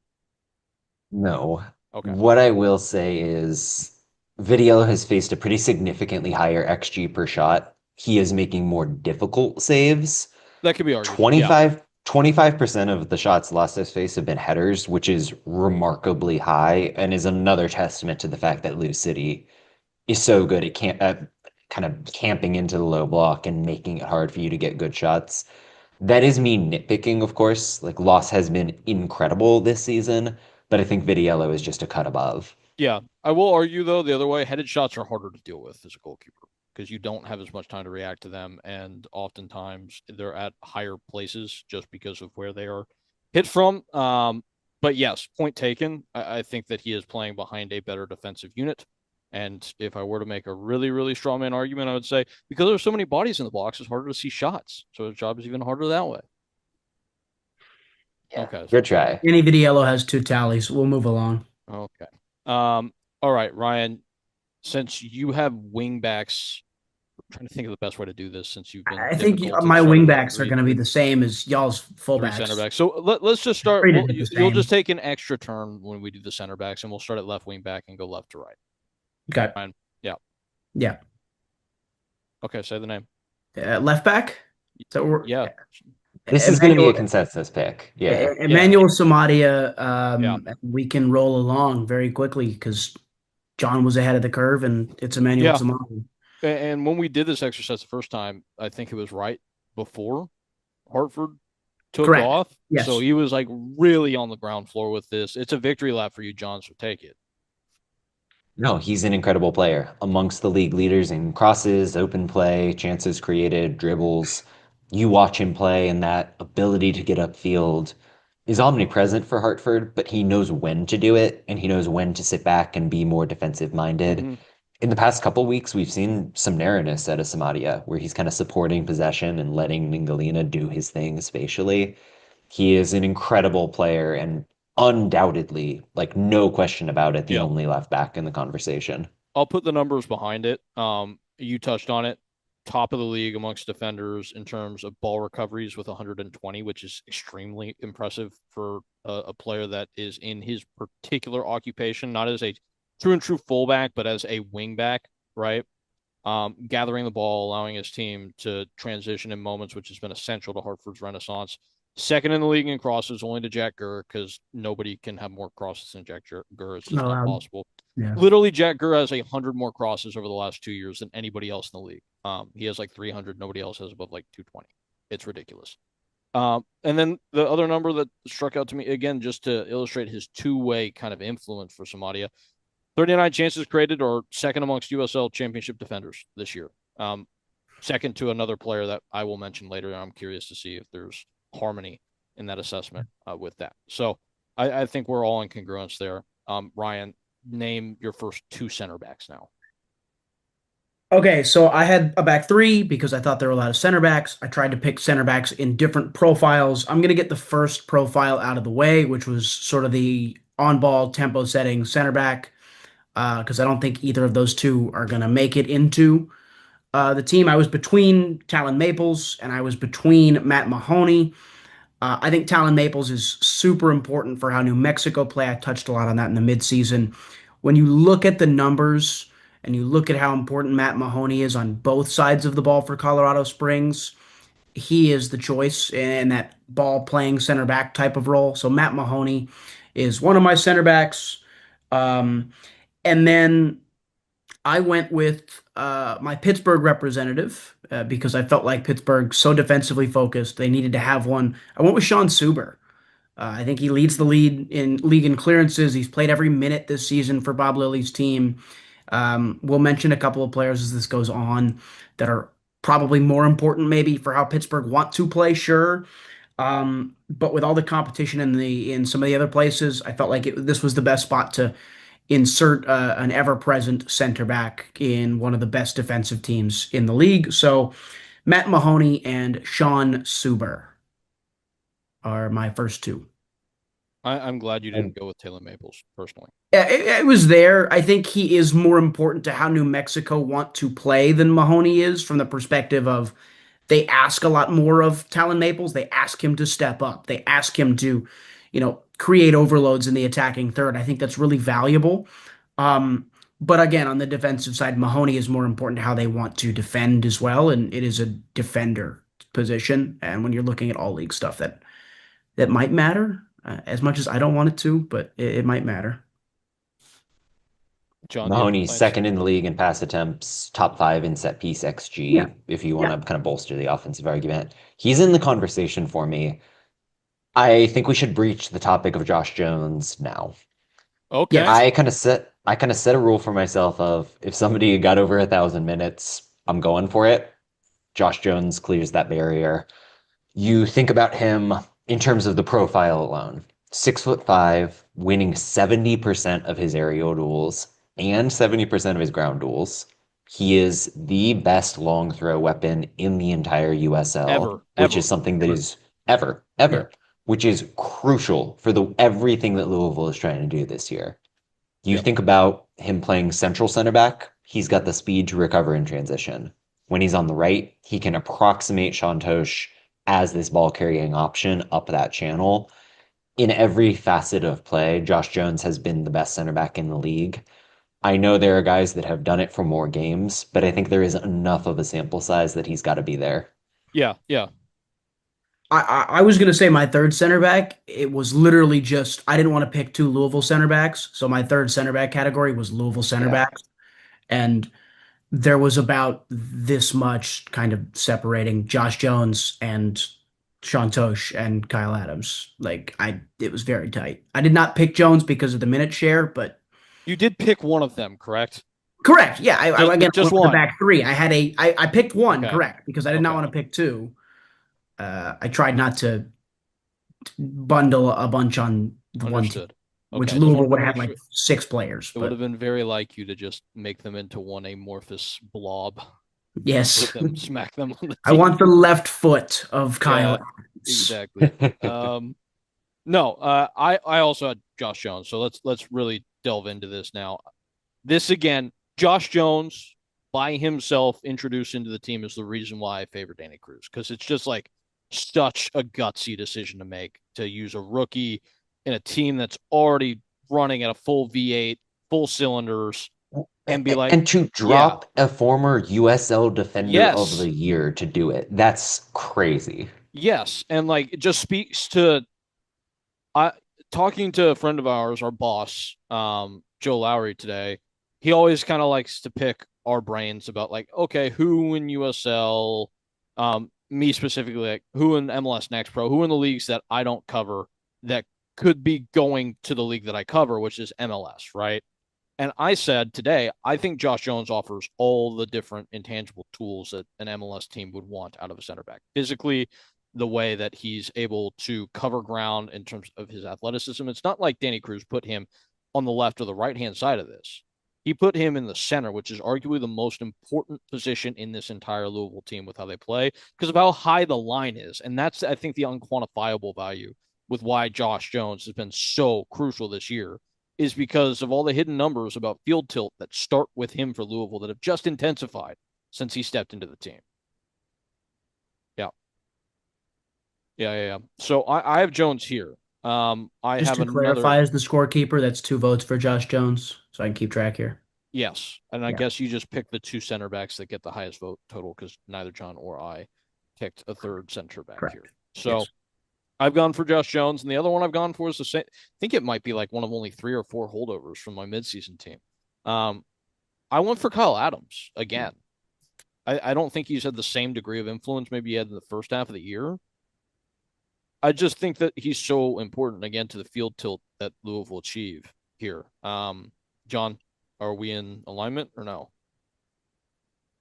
S3: No.
S1: Okay.
S3: What I will say is Video has faced a pretty significantly higher XG per shot. He is making more difficult saves.
S1: That could be argued.
S3: 25% of the shots Lasse's face have been headers, which is remarkably high and is another testament to the fact that Lou City is so good at kind of camping into the low block and making it hard for you to get good shots. That is me nitpicking, of course. Like Loss has been incredible this season, but I think Vidiello is just a cut above.
S1: Yeah. I will argue, though, the other way, headed shots are harder to deal with as a goalkeeper because you don't have as much time to react to them. And oftentimes they're at higher places just because of where they are hit from. But yes, point taken. I think that he is playing behind a better defensive unit. And if I were to make a really, really strong man argument, I would say because there's so many bodies in the box, it's harder to see shots. So his job is even harder that way.
S3: Yeah,
S1: Okay.
S3: good try.
S2: Danny Vitiello has 2 tallies. We'll move along.
S1: Okay. All right, Ryan, since you have wingbacks, I'm trying to think of the best way to do this since you've been
S2: I think
S1: difficult at
S2: my
S1: starting with
S2: wingbacks are going to be the same as y'all's
S1: three center
S2: fullbacks.
S1: backs. So let's just start.
S2: Treated it the
S1: You'll just
S2: same.
S1: take an extra turn when we do the center backs, and we'll start at left wing back and go left to right.
S2: Okay.
S1: Ryan, yeah.
S2: Yeah.
S1: Okay, say the name.
S2: Left back. So
S1: Yeah.
S3: This is going to be a
S2: Emmanuel,
S3: consensus pick. Yeah.
S2: Emmanuel Samadia.
S1: Yeah.
S2: We can roll along very quickly because John was ahead of the curve, and it's Emmanuel
S1: Yeah.
S2: Samadia.
S1: And when we did this exercise the first time, I think it was right before Hartford took
S2: Correct.
S1: off.
S2: Yes.
S1: So he was like really on the ground floor with this. It's a victory lap for you, John, so take it.
S3: No, he's an incredible player. Amongst the league leaders in crosses, open play, chances created, dribbles. You watch him play, and that ability to get upfield is omnipresent for Hartford, but he knows when to do it, and he knows when to sit back and be more defensive minded.
S1: Mm-hmm.
S3: In the past couple weeks, we've seen some narrowness out of Samadia, where he's kind of supporting possession and letting Ningalina do his thing spatially. He is an incredible player and undoubtedly, like no question about it, the
S1: Yeah.
S3: only left back in the conversation.
S1: I'll put the numbers behind it. You touched on it. Top of the league amongst defenders in terms of ball recoveries with 120, which is extremely impressive for a player that is in his particular occupation, not as a true fullback, but as a wingback, right? Gathering the ball, allowing his team to transition in moments, which has been essential to Hartford's renaissance. Second in the league in crosses, only to Jack Gurr, because nobody can have more crosses than Jack Gurr. It's just not possible.
S2: Yeah.
S1: Literally, Jack Gurr has 100 more crosses over the last 2 years than anybody else in the league. He has like 300. Nobody else has above like 220. It's ridiculous. And then the other number that struck out to me, again, just to illustrate his two-way kind of influence for Samadia, 39 chances created, or second amongst USL Championship defenders this year. Second to another player that I will mention later. I'm curious to see if there's harmony in that assessment with that. So I think we're all in congruence there. Ryan, name your first two center backs now.
S2: Okay, so I had a back three because I thought there were a lot of center backs. I tried to pick center backs in different profiles. I'm going to get the first profile out of the way, which was sort of the on-ball tempo setting center back, because I don't think either of those two are going to make it into the team, I was between 𝗧𝗵𝗶𝘀 and I was between Matt Mahoney. I think 𝗧𝗵𝗶𝘀 is super important for how New Mexico play. I touched a lot on that in the midseason. When you look at the numbers and you look at how important Matt Mahoney is on both sides of the ball for Colorado Springs, he is the choice in that ball playing center back type of role. So Matt Mahoney is one of my center backs. Um, and then I went with my Pittsburgh representative because I felt like Pittsburgh so defensively focused. They needed to have one. I went with 𝗧𝗵𝗶𝘀. I think he leads the league in clearances. He's played every minute this season for Bob Lilly's team. We'll mention a couple of players as this goes on that are probably more important maybe for how Pittsburgh want to play, sure. But with all the competition in some of the other places, I felt like this was the best spot to insert an ever-present center back in one of the best defensive teams in the league. So Matt Mahoney and 𝗧𝗵𝗶𝘀 are my first two.
S1: I'm glad you didn't go with 𝗧𝗵𝗶𝘀 personally.
S2: Yeah, it was there. I think he is more important to how New Mexico want to play than Mahoney is from the perspective of they ask a lot more of 𝗧𝗵𝗶𝘀. They ask him to step up. They ask him to, create overloads in the attacking third. I think that's really valuable. Um, but again, on the defensive side, Mahoney is more important to how they want to defend as well, and it is a defender position. And when you're looking at all league stuff, that might matter as much as I don't want it to, but it might matter.
S1: John, do you have any
S3: Mahoney's
S1: plans?
S3: second in the league in pass attempts, top five in set piece
S2: Yeah,
S3: XG, if you want
S2: yeah,
S3: to kind of bolster the offensive argument. He's in the conversation for me. I think we should breach the topic of Josh Jones now.
S1: Okay.
S2: yes.
S3: I kind of set a rule for myself of if somebody got over 1,000 minutes, I'm going for it. Josh Jones clears that barrier. You think about him in terms of the profile alone. 6'5", winning 70% of his aerial duels and 70% of his ground duels. He is the best long throw weapon in the entire USL,
S1: Ever,
S3: which is
S1: ever.
S3: something that
S2: Ever.
S3: is ever,
S2: Yeah.
S3: ever, which is crucial for the everything that Louisville is trying to do this year. You
S1: Yep.
S3: think about him playing central center back, he's got the speed to recover in transition. When he's on the right, he can approximate 𝗧𝗵𝗃 as this ball carrying option up that channel. In every facet of play, Josh Jones has been the best center back in the league. I know there are guys that have done it for more games, but I think there is enough of a sample size that he's got to be there.
S1: Yeah, yeah.
S2: I was gonna say my third center back. It was literally just I didn't want to pick two Louisville center backs, so my third center back category was Louisville center
S3: Yeah.
S2: backs, and there was about this much kind of separating Josh Jones and Sean Tosh and Kyle Adams. It was very tight. I did not pick Jones because of the minute share, but
S1: You did pick one of them, correct?
S2: correct. Yeah, again, I
S1: Just
S2: went with the
S1: one.
S2: back three. I picked one,
S1: Okay.
S2: correct, because I did not
S1: Okay.
S2: want to pick two. I tried not to bundle a bunch on the one team,
S1: Understood.
S2: which
S1: Okay. Just
S2: Louisville
S1: wanted to
S2: would have
S1: make
S2: like
S1: sure
S2: six players.
S1: it would
S2: But
S1: have been very like you to just make them into one amorphous blob and
S2: yes,
S1: put them, smack them on the
S2: I
S1: team.
S2: want the left foot of Kyle
S1: Yeah,
S2: Adams.
S1: exactly. No, I also had Josh Jones. So let's really delve into this now. This again, Josh Jones by himself introduced into the team is the reason why I favor Danny Cruz because it's just like such a gutsy decision to make to use a rookie in a team that's already running at a full V8, full cylinders, and be like,
S3: And to
S1: yeah,
S3: drop a former USL Defender of
S1: yes,
S3: the Year to do it, that's crazy.
S1: yes, and like it just speaks to I talking to a friend of ours, our boss, Joe Lowry today. He always kind of likes to pick our brains about like, okay, who in USL, me specifically, like who in MLS Next Pro, who in the leagues that I don't cover that could be going to the league that I cover, which is MLS, right? And I said today, I think Josh Jones offers all the different intangible tools that an MLS team would want out of a center back. Physically, the way that he's able to cover ground in terms of his athleticism. It's not like Danny Cruz put him on the left or the right hand side of this. He put him in the center, which is arguably the most important position in this entire Louisville team with how they play because of how high the line is. And that's, I think, the unquantifiable value with why Josh Jones has been so crucial this year is because of all the hidden numbers about field tilt that start with him for Louisville that have just intensified. since he stepped into the team. Yeah. Yeah. So I have Jones here. I
S2: Just
S1: have
S2: to
S1: another.
S2: clarify, as the scorekeeper, that's 2 votes for Josh Jones, so I can keep track here.
S1: Yes. And I
S2: Yeah,
S1: guess you just picked the two center backs that get the highest vote total because neither John or I picked a third center back here.
S2: correct.
S1: So
S2: Yes.
S1: I've gone for Josh Jones, and the other one I've gone for is the same. I think it might be like one of only 3 or 4 holdovers from my midseason team. Um, I went for Kyle Adams again. I don't think he's had the same degree of influence maybe he had in the first half of the year. I just think that he's so important again to the field tilt that Louisville achieve here. John, are we in alignment or no?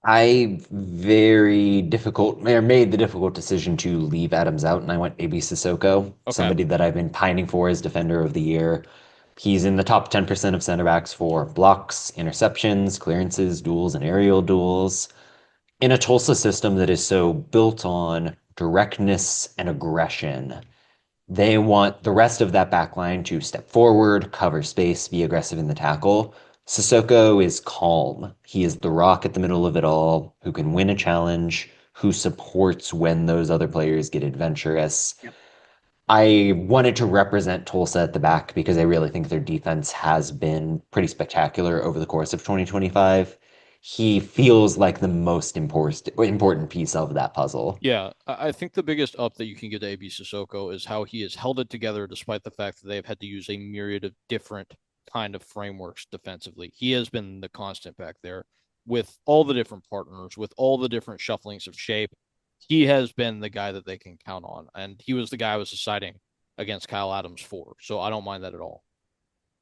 S3: I made the difficult decision to leave Adams out, and I went AB Sissoko,
S1: Okay.
S3: somebody that I've been pining for as defender of the year. He's in the top 10% of center backs for blocks, interceptions, clearances, duels, and aerial duels. In a Tulsa system that is so built on directness and aggression, they want the rest of that back line to step forward, cover space, be aggressive in the tackle. Sissoko is calm. He is the rock at the middle of it all, who can win a challenge, who supports when those other players get adventurous.
S2: Yep.
S3: I wanted to represent Tulsa at the back because I really think their defense has been pretty spectacular over the course of 2025. He feels like the most important piece of that puzzle.
S1: Yeah, I think the biggest up that you can give to AB Sissoko is how he has held it together despite the fact that they've had to use a myriad of different kind of frameworks defensively. He has been the constant back there with all the different partners, with all the different shufflings of shape. He has been the guy that they can count on, and he was the guy I was deciding against Kyle Adams for. So I don't mind that at all.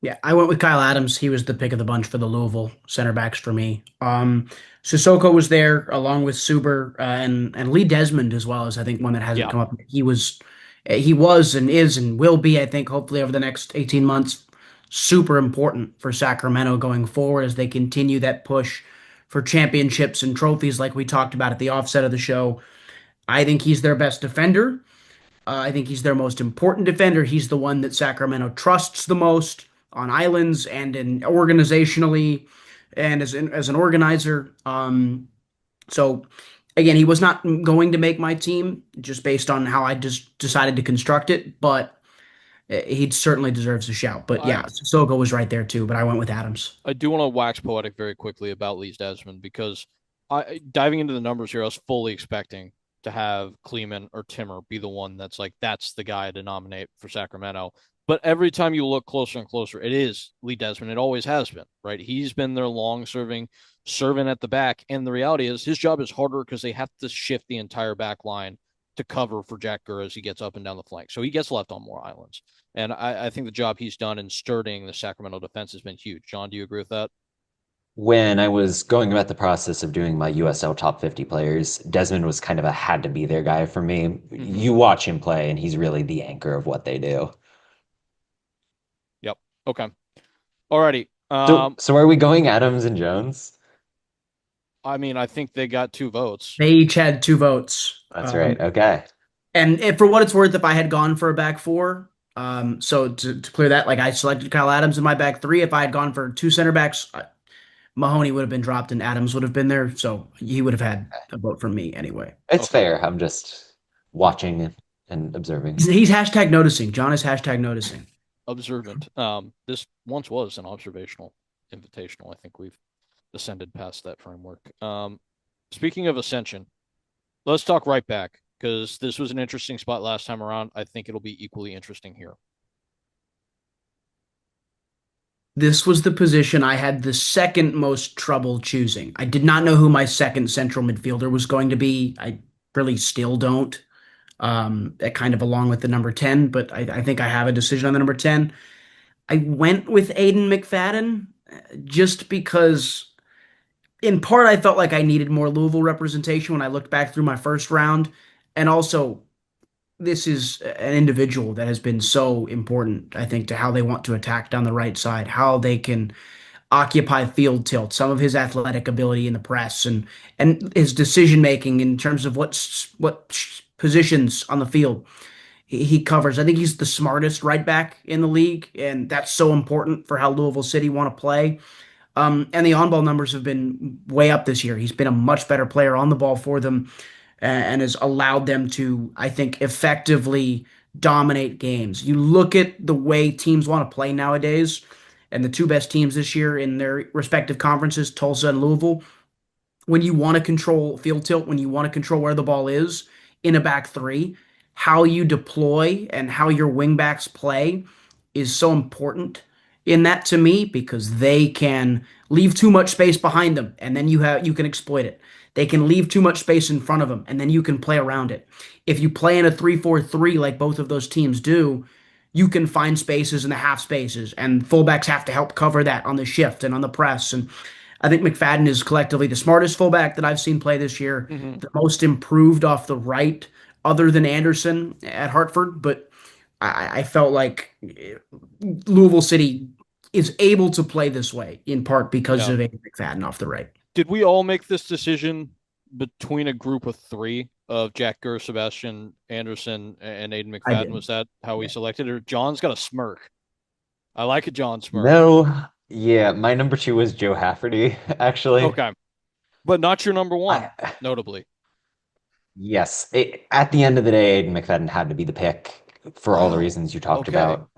S2: Yeah, I went with Kyle Adams. He was the pick of the bunch for the Louisville center backs for me. Sissoko was there along with Suber and Lee Desmond as well as I think one that hasn't
S1: Yeah,
S2: come up. He was and is and will be, I think, hopefully over the next 18 months, super important for Sacramento going forward as they continue that push for championships and trophies like we talked about at the offset of the show. I think he's their best defender. I think he's their most important defender. He's the one that Sacramento trusts the most on islands and in organizationally and as an organizer. So again, he was not going to make my team just based on how I just decided to construct it, but he certainly deserves a shout. But
S1: I
S2: yeah, Sogo was right there too, but I went with Adams.
S1: I do want to wax poetic very quickly about Lee Desmond because diving into the numbers here, I was fully expecting to have Kleeman or Timmer be the one that's like that's the guy to nominate for Sacramento. But every time you look closer and closer, it is Lee Desmond. It always has been, right? He's been their long-serving servant at the back, and the reality is his job is harder because they have to shift the entire back line to cover for Jack Gurr as he gets up and down the flank. So he gets left on more islands. And I think the job he's done in sturding the Sacramento defense has been huge. John, do you agree with that?
S3: When I was going about the process of doing my USL top 50 players, Desmond was kind of a had to be there guy for me.
S1: Mm-hmm.
S3: You watch him play, and he's really the anchor of what they do.
S1: Yep. Okay. Alrighty.
S3: So are we going Adams and Jones?
S1: I mean, I think they got 2 votes.
S2: They each had 2 votes.
S3: That's right. Okay.
S2: And for what it's worth, if I had gone for a back four, so to clear that, like I selected Kyle Adams in my back three. If I had gone for two center backs, Mahoney would have been dropped and Adams would have been there. So he would have had a vote from me anyway.
S3: It's
S1: Okay.
S3: fair. I'm just watching and observing.
S2: He's hashtag noticing. John is hashtag noticing.
S1: Observant. This once was an observational invitational. I think we've ascended past that framework. Speaking of ascension, let's talk right back because this was an interesting spot last time around. I think it'll be equally interesting here.
S2: This was the position I had the second most trouble choosing. I did not know who my second central midfielder was going to be. I really still don't. That kind of along with the number 10, but I think I have a decision on the number 10. I went with Aiden McFadden just because, in part, I felt like I needed more Louisville representation when I looked back through my first round. And also, this is an individual that has been so important, I think, to how they want to attack down the right side, how they can occupy field tilt, some of his athletic ability in the press, and his decision making in terms of what positions on the field he covers. I think he's the smartest right back in the league, and that's so important for how Louisville City want to play. And the on-ball numbers have been way up this year. He's been a much better player on the ball for them and has allowed them to, I think, effectively dominate games. You look at the way teams want to play nowadays, and the two best teams this year in their respective conferences, Tulsa and Louisville, when you want to control field tilt, when you want to control where the ball is in a back three, how you deploy and how your wingbacks play is so important in that to me because they can leave too much space behind them and then you can exploit it. They can leave too much space in front of them and then you can play around it. If you play in a 3-4-3 like both of those teams do, you can find spaces in the half spaces and fullbacks have to help cover that on the shift and on the press and I think McFadden is collectively the smartest fullback that I've seen play this year,
S1: Mm-hmm.
S2: the most improved off the right, other than Anderson at Hartford. But I felt like Louisville City is able to play this way in part because
S1: Yeah.
S2: of Aiden McFadden off the right.
S1: Did we all make this decision between a group of three of Jack Gurr, Sebastian Anderson, and Aiden
S2: I
S1: McFadden?
S2: did.
S1: Was that how we
S2: Yeah.
S1: selected? Or John's got a smirk. I like a John smirk.
S3: No, yeah, my number two was Joe Hafferty, actually.
S1: Okay. But not your number one,
S3: I
S1: notably.
S3: Yes, at the end of the day, Aiden McFadden had to be the pick for all the
S1: Oh,
S3: reasons you talked
S1: okay.
S3: about.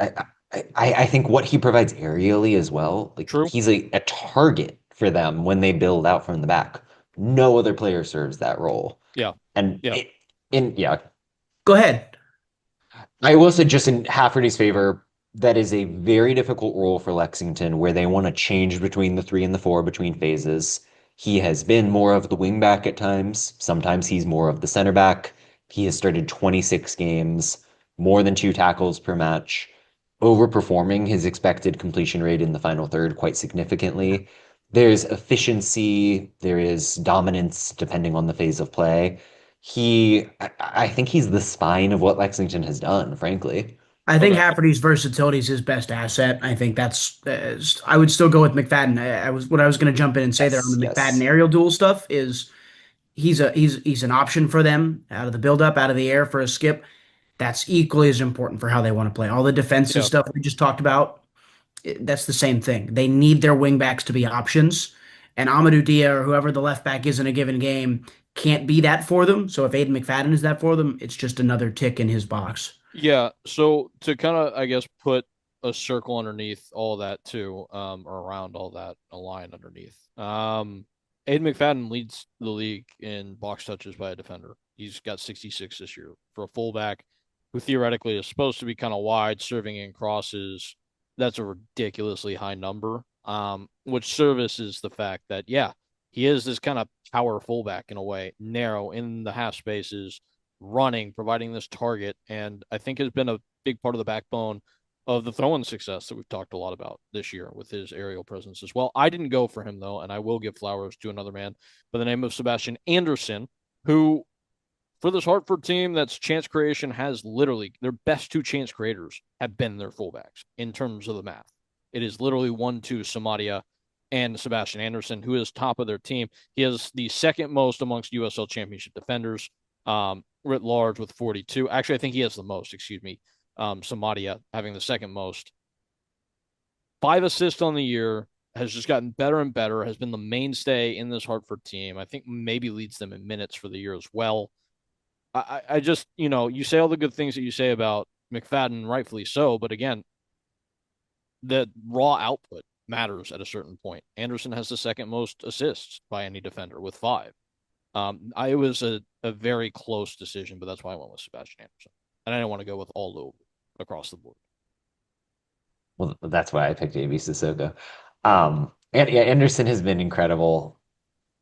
S3: I think what he provides aerially as well, like
S1: True.
S3: he's a target for them when they build out from the back. No other player serves that role.
S1: Yeah.
S3: And
S1: Yeah.
S3: yeah,
S2: Go ahead.
S3: I will say just in Hafferty's favor, that is a very difficult role for Lexington where they want to change between the three and the four between phases. He has been more of the wingback at times. Sometimes he's more of the center back. He has started 26 games, more than two tackles per match, overperforming his expected completion rate in the final third quite significantly. There's efficiency, there is dominance depending on the phase of play. I think he's the spine of what Lexington has done, frankly.
S2: I think
S1: Okay.
S2: Hafferty's versatility is his best asset. I think I would still go with McFadden. What I was going to jump in and say there on
S3: Yes,
S2: the McFadden
S3: yes.
S2: aerial duel stuff is he's an option for them out of the buildup, out of the air for a skip. That's equally as important for how they want to play. All the defensive
S1: Yeah.
S2: stuff we just talked about, that's the same thing. They need their wingbacks to be options, and Amadou Dia or whoever the left back is in a given game can't be that for them. So if Aiden McFadden is that for them, it's just another tick in his box.
S1: Yeah. So to kind of, I guess, put a circle underneath all that too, or around all that, a line underneath. Aiden McFadden leads the league in box touches by a defender. He's got 66 this year for a fullback who theoretically is supposed to be kind of wide, serving in crosses. That's a ridiculously high number. Which services the fact that yeah, he is this kind of power fullback in a way, narrow in the half spaces, running, providing this target, and I think has been a big part of the backbone of the throwing success that we've talked a lot about this year with his aerial presence as well. I didn't go for him though, and I will give flowers to another man by the name of Sebastian Anderson, who for this Hartford team that's chance creation has literally their best two chance creators have been their fullbacks in terms of the math. It is literally 1-2 𝗧𝗵𝗶𝘀 and Sebastian Anderson, who is top of their team. He has the second most amongst USL Championship defenders, writ large with 42. Actually, I think he has the most, excuse me. 𝗧𝗵𝗶𝘀 having the second most. 5 assists on the year, has just gotten better and better, has been the mainstay in this Hartford team. I think maybe leads them in minutes for the year as well. I just, you say all the good things that you say about McFadden, rightfully so, but again, the raw output matters at a certain point. Anderson has the second most assists by any defender with 5. It was a very close decision, but that's why I went with Sebastian Anderson. And I didn't want to go with all Louisville across the board.
S3: Well, that's why I picked AB Sissoko. And yeah, Anderson has been incredible.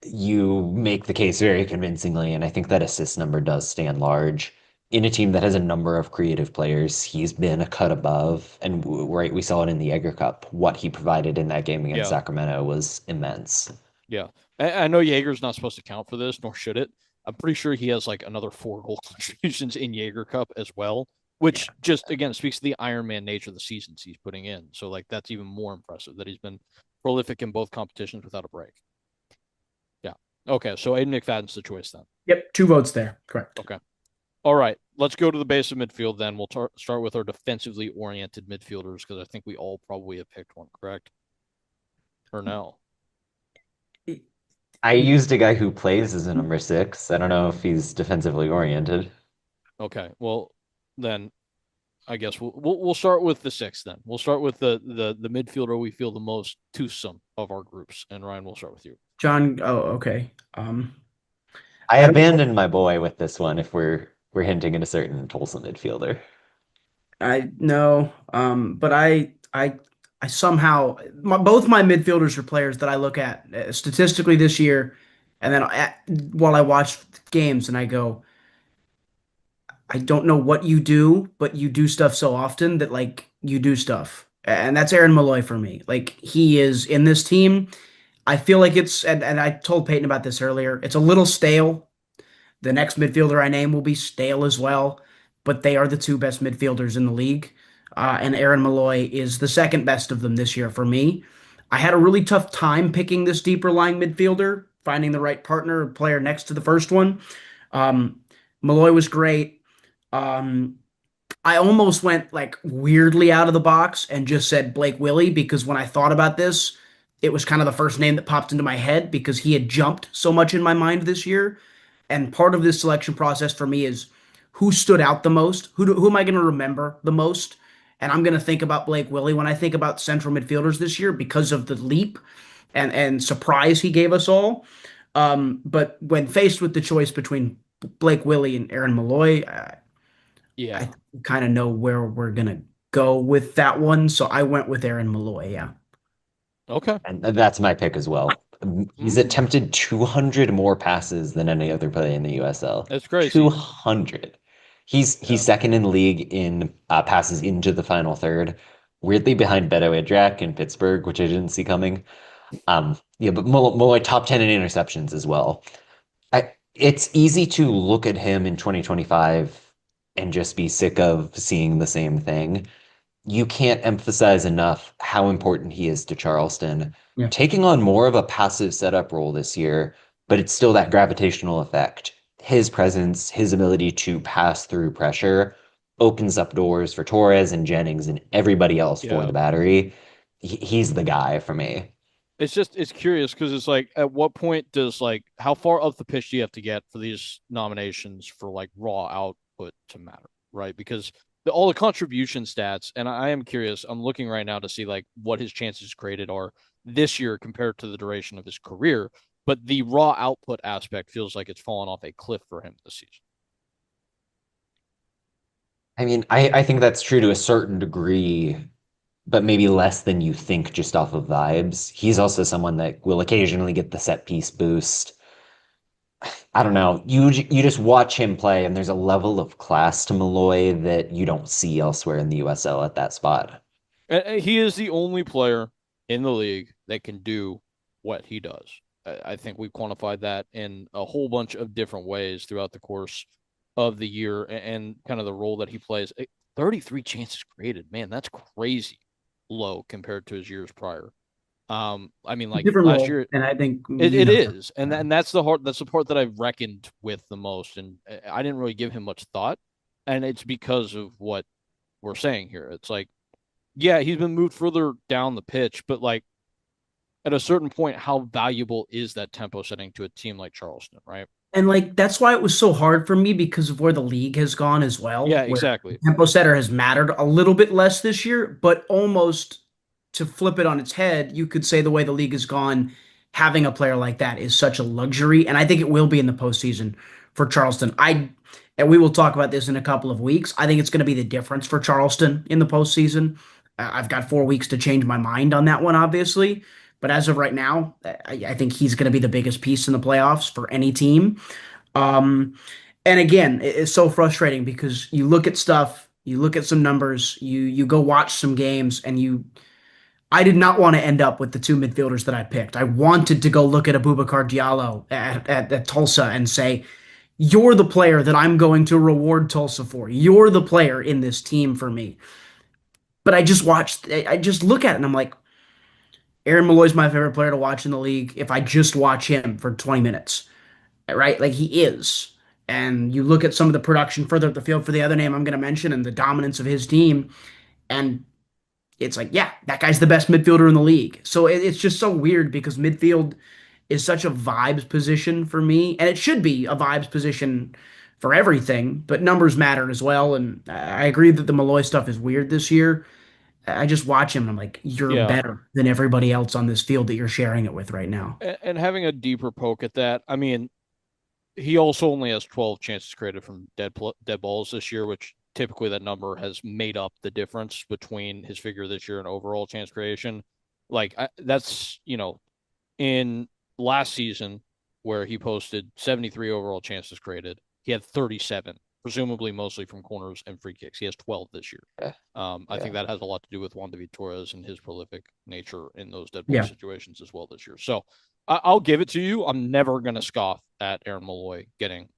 S3: You make the case very convincingly, and I think that assist number does stand large. In a team that has a number of creative players, he's been a cut above. And right, we saw it in the Egger Cup. What he provided in that game against
S1: Yeah,
S3: Sacramento was immense.
S1: yeah. I know Jaeger's not supposed to count for this, nor should it. I'm pretty sure he has like another 4 goal contributions in Jaeger Cup as well,
S3: Yeah.
S1: which just again speaks to the Iron Man nature of the seasons he's putting in. So like that's even more impressive that he's been prolific in both competitions without a break. Yeah. Okay, so Aiden McFadden's the choice then.
S2: Yep, 2 votes there. Correct.
S1: Okay. All right, let's go to the base of midfield then. We'll start with our defensively oriented midfielders because I think we all probably have picked one, correct? Or no?
S3: I used a guy who plays as a number six. I don't know if he's defensively oriented.
S1: Okay, well then I guess we'll start with the six then. We'll start with the midfielder we feel the most toothsome of our groups. And Ryan, we'll start with you.
S2: John, oh, okay.
S3: I
S2: I don't know.
S3: abandoned my boy with this one if we're hinting at a certain Tulsa midfielder.
S2: I know, but I somehow both my midfielders are players that I look at statistically this year, and then while I watch games and I go, I don't know what you do, but you do stuff so often that like you do stuff, and that's Aaron Malloy for me. Like he is in this team. I feel like and I told Peyton about this earlier. It's a little stale. The next midfielder I name will be stale as well, but they are the two best midfielders in the league. And Aaron Malloy is the second best of them this year for me. I had a really tough time picking this deeper lying midfielder, finding the right partner or player next to the first one. Um, Malloy was great. Um, I almost went like weirdly out of the box and just said Blake Willie because when I thought about this, it was kind of the first name that popped into my head because he had jumped so much in my mind this year. And part of this selection process for me is who stood out the most? Who am I going to remember the most? And I'm going to think about Blake Willie when I think about central midfielders this year because of the leap and surprise he gave us all. But when faced with the choice between Blake Willie and Aaron Malloy, I
S1: Yeah.
S2: kind of know where we're gonna go with that one, so I went with Aaron Malloy. Yeah,
S1: Okay.
S3: And that's my pick as well. He's
S1: Mm,
S3: attempted 200 more passes than any other player in the USL.
S1: that's crazy.
S3: 200. He's
S1: Yeah.
S3: second in the league in passes into the final third, weirdly behind Beto Edrak in Pittsburgh, which I didn't see coming. Yeah, but Malloy top 10 in interceptions as well. It's easy to look at him in 2025 and just be sick of seeing the same thing. You can't emphasize enough how important he is to Charleston,
S2: yeah.
S3: taking on more of a passive setup role this year, but it's still that gravitational effect. His presence, his ability to pass through pressure opens up doors for Torres and Jennings and everybody else for
S1: Yeah.
S3: the battery. He's the guy for me.
S1: It's curious because it's like at what point does like how far up the pitch do you have to get for these nominations for like raw output to matter, right? Because all the contribution stats, and I am curious, I'm looking right now to see like what his chances created are this year compared to the duration of his career, but the raw output aspect feels like it's fallen off a cliff for him this season.
S3: I mean, I think that's true to a certain degree, but maybe less than you think just off of vibes. He's also someone that will occasionally get the set piece boost. I don't know. You just watch him play, and there's a level of class to Malloy that you don't see elsewhere in the USL at that spot.
S1: And he is the only player in the league that can do what he does. I think we've quantified that in a whole bunch of different ways throughout the course of the year and kind of the role that he plays. 33 chances created, man, that's crazy low compared to his years prior. I mean, like
S2: Different
S1: last
S2: role,
S1: year,
S2: and I think you
S1: it
S2: know.
S1: is, and that's the part that I've reckoned with the most, and I didn't really give him much thought, and it's because of what we're saying here. It's like yeah, he's been moved further down the pitch, but like at a certain point, how valuable is that tempo setting to a team like Charleston, right?
S2: And like that's why it was so hard for me because of where the league has gone as well,
S1: Yeah,
S2: where
S1: exactly.
S2: tempo setter has mattered a little bit less this year, but almost to flip it on its head, you could say the way the league has gone, having a player like that is such a luxury, and I think it will be in the postseason for Charleston. And we will talk about this in a couple of weeks. I think it's going to be the difference for Charleston in the postseason. I've got 4 weeks to change my mind on that one, obviously. But as of right now, I think he's going to be the biggest piece in the playoffs for any team. Um, and again, it's so frustrating because you look at stuff, you look at some numbers, you go watch some games, and I did not want to end up with the two midfielders that I picked. I wanted to go look at Abubakar Diallo at Tulsa and say, "You're the player that I'm going to reward Tulsa for. You're the player in this team for me." But I just look at it and I'm like, Aaron Malloy's my favorite player to watch in the league. If I just watch him for 20 minutes, right? Like he is. And you look at some of the production further up the field for the other name I'm going to mention and the dominance of his team, and it's like, yeah, that guy's the best midfielder in the league. So it's just so weird because midfield, is such a vibes position for me, and it should be a vibes position for everything, but numbers matter as well. And I agree that the Malloy stuff is weird this year. I just watch him and I'm like, you're
S1: Yeah.
S2: better than everybody else on this field that you're sharing it with right now.
S1: And having a deeper poke at that, I mean, he also only has 12 chances created from dead balls this year, which typically that number has made up the difference between his figure this year and overall chance creation. That's, in last season where he posted 73 overall chances created, he had 37, presumably mostly from corners and free kicks. He has 12 this year.
S3: Yeah.
S1: I think
S3: Yeah.
S1: that has a lot to do with 𝗧𝗵𝗂𝗧 and his prolific nature in those dead ball
S2: Yeah.
S1: situations as well this year. So I'll give it to you. I'm never going to scoff at Aaron Malloy getting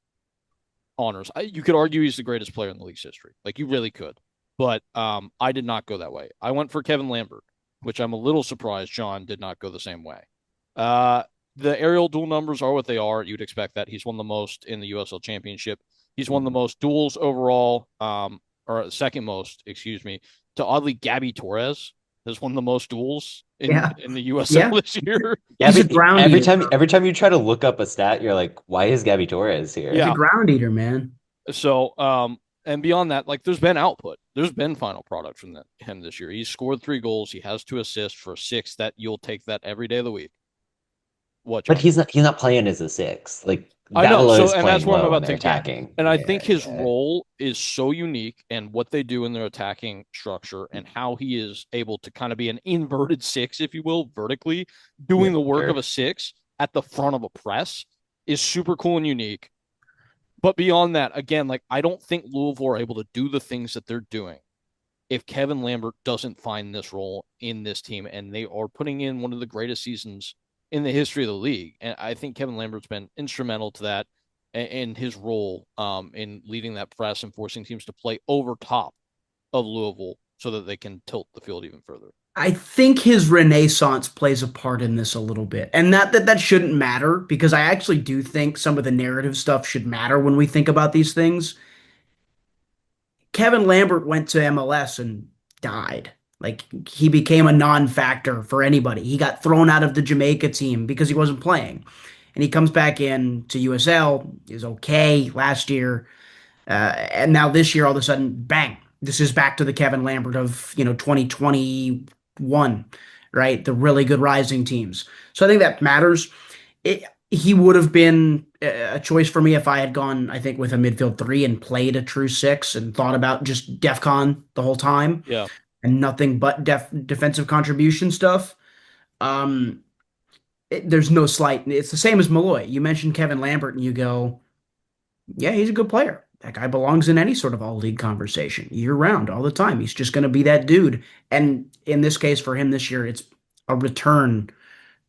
S1: honors. You could argue he's the greatest player in the league's history. Like, you really could. But I did not go that way. I went for Kevin Lambert, which I'm a little surprised John did not go the same way. Uh, the aerial duel numbers are what they are. You'd expect that. He's won the most in the USL Championship. He's won the most duels overall, or second most, excuse me, to oddly 𝗵𝗵𝗂𝗧 has won the most duels in,
S2: Yeah.
S1: in the USL
S2: Yeah.
S1: this year.
S3: Yeah,
S2: He's a
S3: but
S2: ground eater, bro.
S3: every time you try to look up a stat, you're like, why is Gabby Torres
S2: He's
S3: here?
S2: a
S1: Yeah.
S2: ground eater, man.
S1: So, and beyond that, like, there's been output. There's been final product from him this year. He's scored 3 goals. He has 2 assists for 6. That you'll take that every day of the week. What,
S3: But
S1: John?
S3: he's not playing as a six. Like
S1: I know.
S3: Davila
S1: So,
S3: is
S1: and that's
S3: playing
S1: where I'm
S3: low and
S1: about
S3: they're
S1: to get.
S3: attacking.
S1: And I think
S3: Yeah,
S1: his
S3: yeah,
S1: role is so unique, and what they do in their attacking structure and how he is able to kind of be an inverted six, if you will, vertically
S3: yeah,
S1: doing the work of
S3: sure.
S1: a six at the front of a press is super cool and unique. But beyond that, again, like, I don't think Louisville are able to do the things that they're doing if Kevin Lambert doesn't find this role in this team, and they are putting in one of the greatest seasons in the history of the league. And I think Kevin Lambert's been instrumental to that in his role in leading that press and forcing teams to play over top of Louisville so that they can tilt the field even further.
S2: I think his renaissance plays a part in this a little bit. And that shouldn't matter because I actually do think some of the narrative stuff should matter when we think about these things. Kevin Lambert went to MLS and died. Like, he became a non-factor for anybody. He got thrown out of the Jamaica team because he wasn't playing. And he comes back in to USL, is okay last year. And now this year, all of a sudden, bang, this is back to the Kevin Lambert of, 2021, right? The really good rising teams. So I think that matters. He would have been a choice for me if I had gone, I think, with a midfield three and played a true six and thought about just DEFCON the whole time
S1: Yeah.
S2: and nothing but defensive contribution stuff. Um, there's no slight. It's the same as Malloy. You mentioned Kevin Lambert and you go, yeah, he's a good player. That guy belongs in any sort of all league conversation year round, all the time. He's just going to be that dude. And in this case, for him this year, it's a return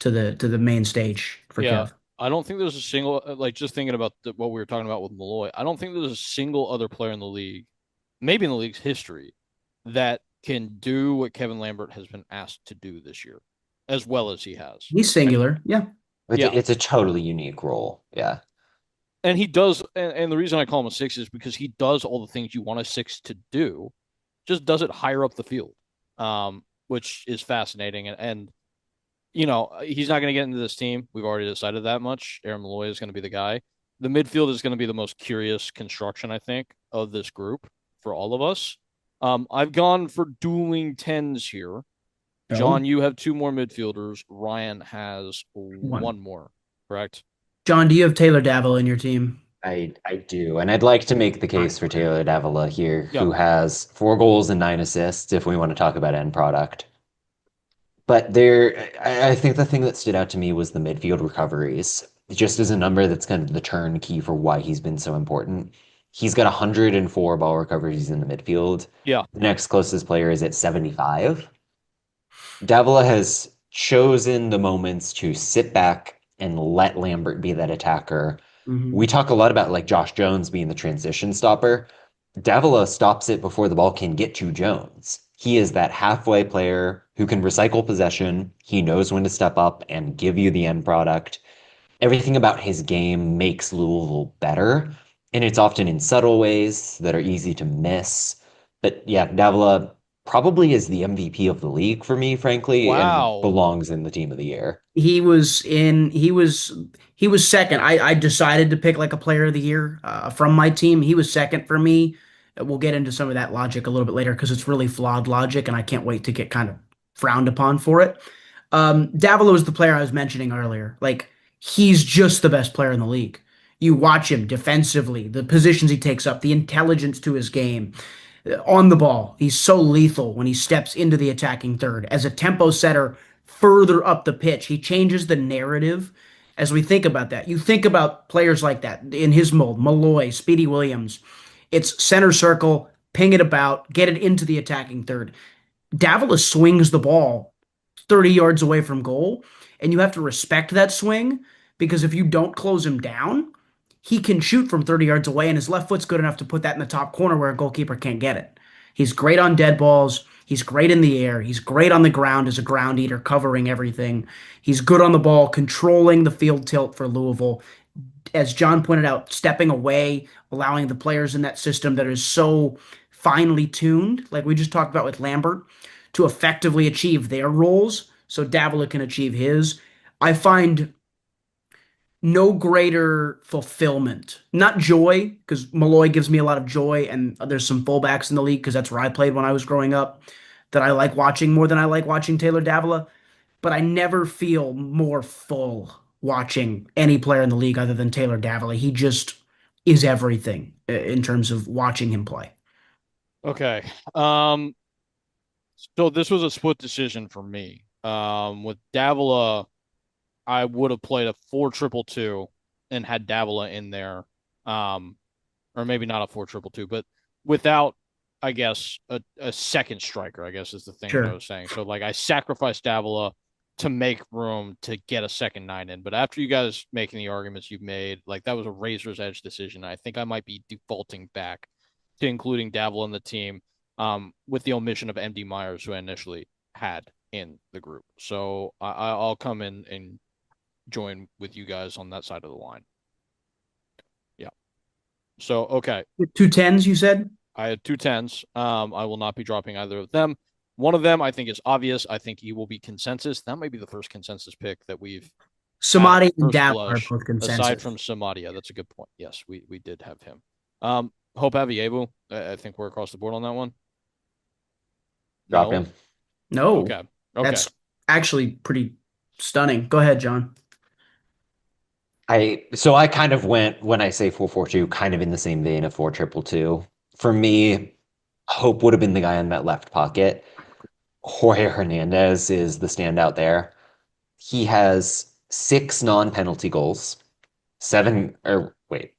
S2: to the main stage for
S1: Yeah.
S2: Kev.
S1: I don't think there's a single, like, just thinking about what we were talking about with Malloy, I don't think there's a single other player in the league, maybe in the league's history, that can do what Kevin Lambert has been asked to do this year as well as he has.
S2: He's
S1: I mean,
S2: singular. Yeah.
S1: yeah.
S3: It's a totally unique role. Yeah.
S1: And he does, and the reason I call him a six is because he does all the things you want a six to do, just does it higher up the field, which is fascinating. And he's not going to get into this team. We've already decided that much. Aaron Malloy is going to be the guy. The midfield is going to be the most curious construction, I think, of this group for all of us. I've gone for dueling tens here.
S2: Oh,
S1: John, you have 2 more midfielders. Ryan has
S2: one.
S1: 1 more, correct?
S2: John, do you have Taylor Davila in your team?
S3: I do. And I'd like to make the
S2: Fine.
S3: case for Taylor Davila here,
S1: Yeah.
S3: who has 4 goals and 9 assists, if we want to talk about end product. But I think the thing that stood out to me was the midfield recoveries. Just as a number that's kind of the turnkey for why he's been so important. He's got 104 ball recoveries in the midfield.
S1: Yeah.
S3: The next closest player is at 75. Davila has chosen the moments to sit back and let Lambert be that attacker.
S2: Hmm.
S3: We talk a lot about like Josh Jones being the transition stopper. Davila stops it before the ball can get to Jones. He is that halfway player who can recycle possession. He knows when to step up and give you the end product. Everything about his game makes Louisville better, and it's often in subtle ways that are easy to miss. But yeah, Davila, probably is the MVP of the league for me, frankly, and
S1: Wow.
S3: belongs in the team of the year.
S2: He was second. I decided to pick like a player of the year from my team. He was second for me. We'll get into some of that logic a little bit later because it's really flawed logic, and I can't wait to get kind of frowned upon for it. Davilo is the player I was mentioning earlier. Like he's just the best player in the league. You watch him defensively, the positions he takes up, the intelligence to his game. On the ball, he's so lethal when he steps into the attacking third. As a tempo setter further up the pitch, he changes the narrative as we think about that. You think about players like that in his mold, Malloy, Speedy Williams. It's center circle, ping it about, get it into the attacking third. Davila swings the ball 30 yards away from goal, and you have to respect that swing because if you don't close him down, he can shoot from 30 yards away, and his left foot's good enough to put that in the top corner where a goalkeeper can't get it. He's great on dead balls. He's great in the air. He's great on the ground as a ground eater, covering everything. He's good on the ball, controlling the field tilt for Louisville. As John pointed out, stepping away, allowing the players in that system that is so finely tuned, like we just talked about with Lambert, to effectively achieve their roles so Davila can achieve his. I find no greater fulfillment, not joy, because Malloy gives me a lot of joy, and there's some fullbacks in the league because that's where I played when I was growing up that I like watching more than I like watching Taylor Davila. But I never feel more full watching any player in the league other than Taylor Davila. He just is everything in terms of watching him play.
S1: Okay. So this was a split decision for me. With Davila, I would have played a 4-2-2 and had Davila in there. Um, or maybe not a 4-2-2, but without, I guess, a second striker, I guess is the thing that I
S2: Sure.
S1: was saying. So like I sacrificed Davila to make room to get a second nine in. But after you guys making the arguments you've made, like that was a razor's edge decision. I think I might be defaulting back to including Davila in the team, with the omission of MD Myers, who I initially had in the group. So I'll come in and join with you guys on that side of the line. Yeah. So okay,
S2: Two tens, you said?
S1: I had two tens. I will not be dropping either of them. One of them I think is obvious. I think he will be consensus. That might be the first consensus pick that we've had at
S2: Samadi and
S1: first
S2: Davila are
S1: blush,
S2: both
S1: aside
S2: consensus.
S1: from Samadia. That's a good point. Yes, we did have him. Hope 𝗵𝗂𝗡. I think we're across the board on that one.
S3: Drop
S1: No.
S3: him.
S2: No,
S1: Okay. Okay.
S2: that's actually pretty stunning. Go ahead, John.
S3: I kind of went when I say 4-4-2, kind of in the same vein of 4-2-2. For me, Hope would have been the guy in that left pocket. Jorge Hernandez is the standout there. He has 6 non-penalty goals, seven or wait,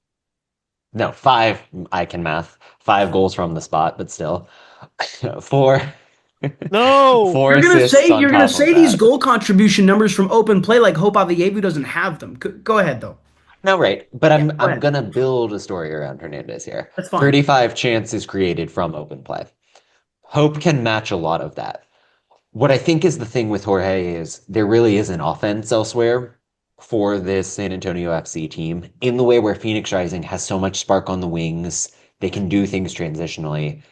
S3: no, 5. I can math. 5 goals from the spot, but still, 4,
S1: No.
S3: 4
S2: You're gonna
S3: assists
S2: say
S3: on
S2: you're gonna
S3: top of
S2: say these
S3: that.
S2: goal contribution numbers from open play like Hope Aviyevu doesn't have them. Go ahead though.
S3: No, right. But
S2: Yeah, go
S3: I'm
S2: ahead.
S3: gonna build a story around Hernandez here.
S2: That's fine.
S3: 35 chances created from open play. Hope can match a lot of that. What I think is the thing with Jorge is there really is an offense elsewhere for this San Antonio FC team in the way where Phoenix Rising has so much spark on the wings. They can do things transitionally.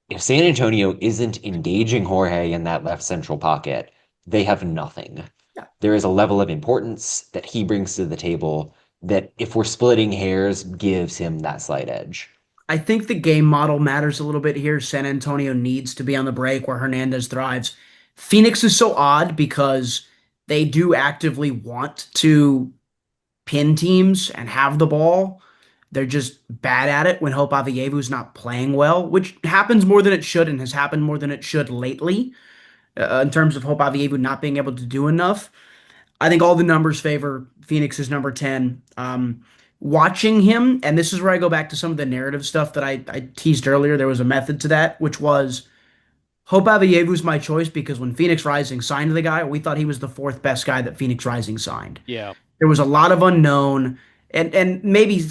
S3: If San Antonio isn't engaging Jorge in that left central pocket, they have nothing.
S2: Yeah.
S3: There is a level of importance that he brings to the table that, if we're splitting hairs, gives him that slight edge.
S2: I think the game model matters a little bit here. San Antonio needs to be on the break where Hernandez thrives. Phoenix is so odd because they do actively want to pin teams and have the ball. They're just bad at it when Hope Aviyevu's not playing well, which happens more than it should and has happened more than it should lately in terms of Hope Avievu not being able to do enough. I think all the numbers favor Phoenix's number 10. Watching him, and this is where I go back to some of the narrative stuff that I teased earlier. There was a method to that, which was Hope Avievu's my choice because when Phoenix Rising signed the guy, we thought he was the fourth best guy that Phoenix Rising signed.
S1: Yeah.
S2: There was a lot of unknown, and maybe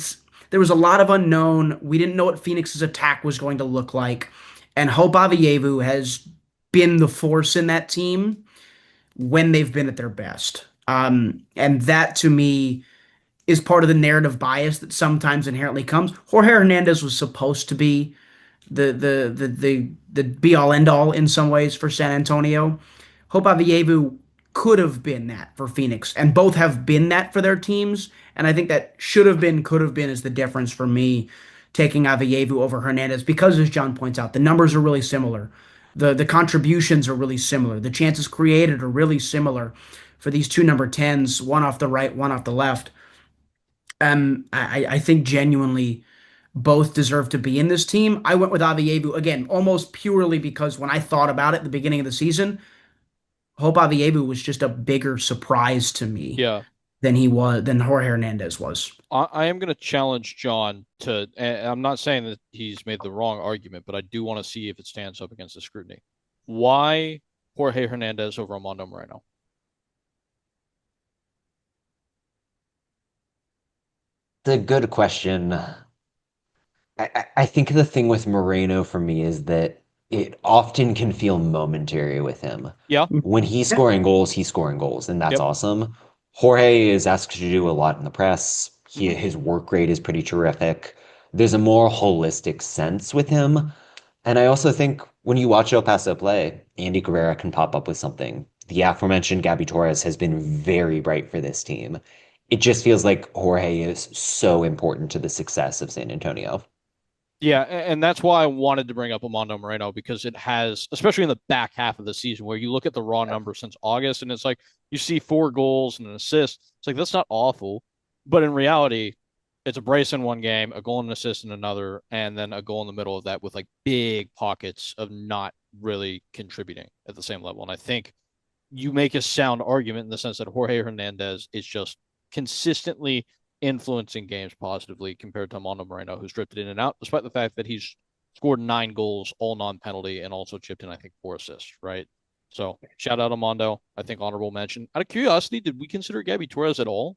S2: there was a lot of unknown. We didn't know what Phoenix's attack was going to look like, and Hope Avievu has been the force in that team when they've been at their best. And that to me is part of the narrative bias that sometimes inherently comes. Jorge Hernandez was supposed to be the be all end all in some ways for San Antonio. Hope Aviyevu could have been that for Phoenix, and both have been that for their teams. And I think that should have been, could have been is the difference for me taking Aviyevu over Hernandez because, as John points out, the numbers are really similar. The contributions are really similar. The chances created are really similar for these two number 10s, one off the right, one off the left. I think genuinely both deserve to be in this team. I went with Avievu again, almost purely because when I thought about it at the beginning of the season, Hope Avievu was just a bigger surprise to me
S1: Yeah.
S2: than Jorge Hernandez was.
S1: I am going to challenge John to, and I'm not saying that he's made the wrong argument, but I do want to see if it stands up against the scrutiny. Why Jorge Hernandez over Armando Moreno?
S3: It's a good question. I think the thing with Moreno for me is that it often can feel momentary with him.
S1: Yeah.
S3: When
S2: Yeah.
S3: he's scoring goals, and that's
S1: Yep.
S3: awesome. Jorge is asked to do a lot in the press.
S1: Hmm.
S3: His work rate is pretty terrific. There's a more holistic sense with him. And I also think when you watch El Paso play, Andy Carrera can pop up with something. The aforementioned Gabby Torres has been very bright for this team. It just feels like Jorge is so important to the success of San Antonio.
S1: Yeah, and that's why I wanted to bring up Armando Moreno because it has, especially in the back half of the season, where you look at the raw numbers since August, and it's like you see 4 goals and an assist. It's like that's not awful, but in reality, it's a brace in one game, a goal and an assist in another, and then a goal in the middle of that with like big pockets of not really contributing at the same level. And I think you make a sound argument in the sense that Jorge Hernandez is just consistently influencing games positively compared to Armando Moreno, who's drifted in and out, despite the fact that he's scored 9 goals, all non-penalty, and also chipped in, I think, 4 assists, right? So shout out Armando. I think honorable mention. Out of curiosity, did we consider Gabby Torres at all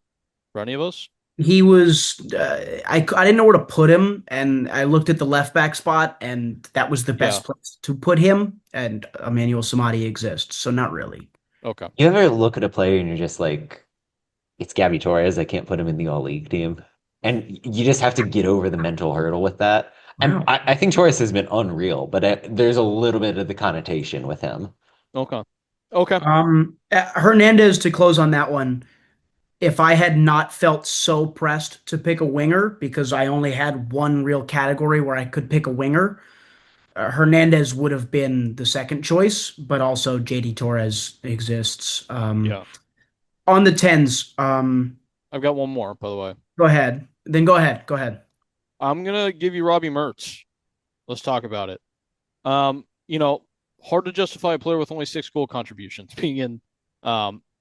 S1: for any of us?
S2: He was, I didn't know where to put him, and I looked at the left back spot, and that was the
S1: Yeah.
S2: best place to put him. And Emmanuel Samadi exists, so not really.
S1: Okay.
S3: You ever look at a player and you're just like, it's Gabby Torres. I can't put him in the all league team. And you just have to get over the mental hurdle with that. And
S2: Wow.
S3: I think Torres has been unreal, but there's a little bit of the connotation with him.
S1: Okay. Okay.
S2: Hernandez, to close on that one. If I had not felt so pressed to pick a winger because I only had one real category where I could pick a winger, Hernandez would have been the second choice, but also JD Torres exists.
S1: Yeah.
S2: On the tens,
S1: I've got one more, by the way.
S2: go ahead. Then go ahead. Go ahead.
S1: I'm gonna give you Robbie Mertz. Let's talk about it. You know, hard to justify a player with only 6 goal contributions being in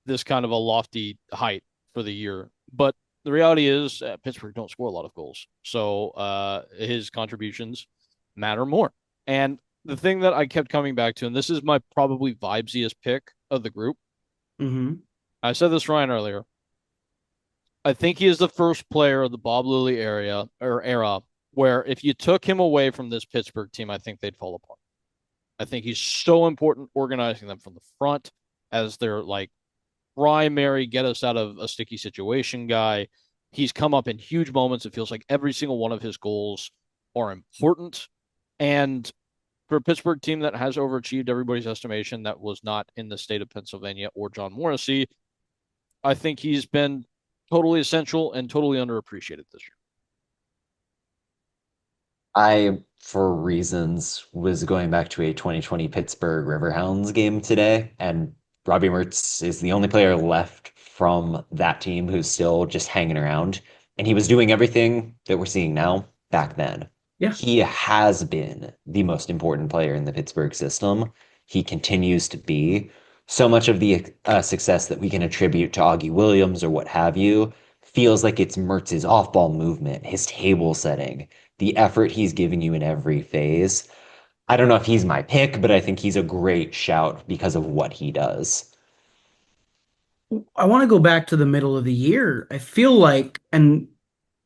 S1: this kind of a lofty height for the year. But the reality is, Pittsburgh don't score a lot of goals, so his contributions matter more. And the thing that I kept coming back to, and this is my probably vibesiest pick of the group.
S2: Hmm.
S1: I said this Ryan earlier. I think he is the first player of the Bob Lilly era where if you took him away from this Pittsburgh team, I think they'd fall apart. I think he's so important organizing them from the front as their like primary get us out of a sticky situation guy. He's come up in huge moments. It feels like every single one of his goals are important. And for a Pittsburgh team that has overachieved everybody's estimation that was not in the state of Pennsylvania or John Morrissey, I think he's been totally essential and totally underappreciated this year.
S3: I, for reasons, was going back to a 2020 Pittsburgh Riverhounds game today, and Robbie Mertz is the only player left from that team who's still just hanging around. And he was doing everything that we're seeing now back then.
S2: Yeah.
S3: He has been the most important player in the Pittsburgh system. He continues to be. So much of the success that we can attribute to Augie Williams or what have you feels like it's Mertz's off-ball movement, his table setting, the effort he's giving you in every phase. I don't know if he's my pick, but I think he's a great shout because of what he does.
S2: I want to go back to the middle of the year. I feel like, and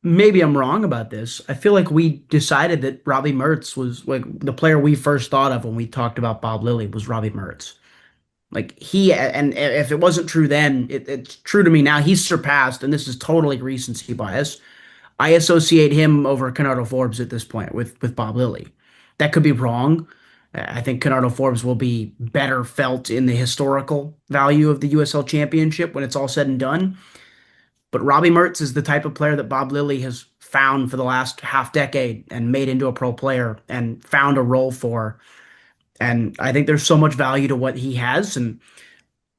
S2: maybe I'm wrong about this. I feel like we decided that Robbie Mertz was like the player we first thought of when we talked about Bob Lilly was Robbie Mertz. Like and if it wasn't true then, it's true to me now. He's surpassed, and this is totally recency bias. I associate him over Canardo Forbes at this point with Bob Lilly. That could be wrong. I think Canardo Forbes will be better felt in the historical value of the USL Championship when it's all said and done. But Robbie Mertz is the type of player that Bob Lilly has found for the last half decade and made into a pro player and found a role for. And I think there's so much value to what he has, and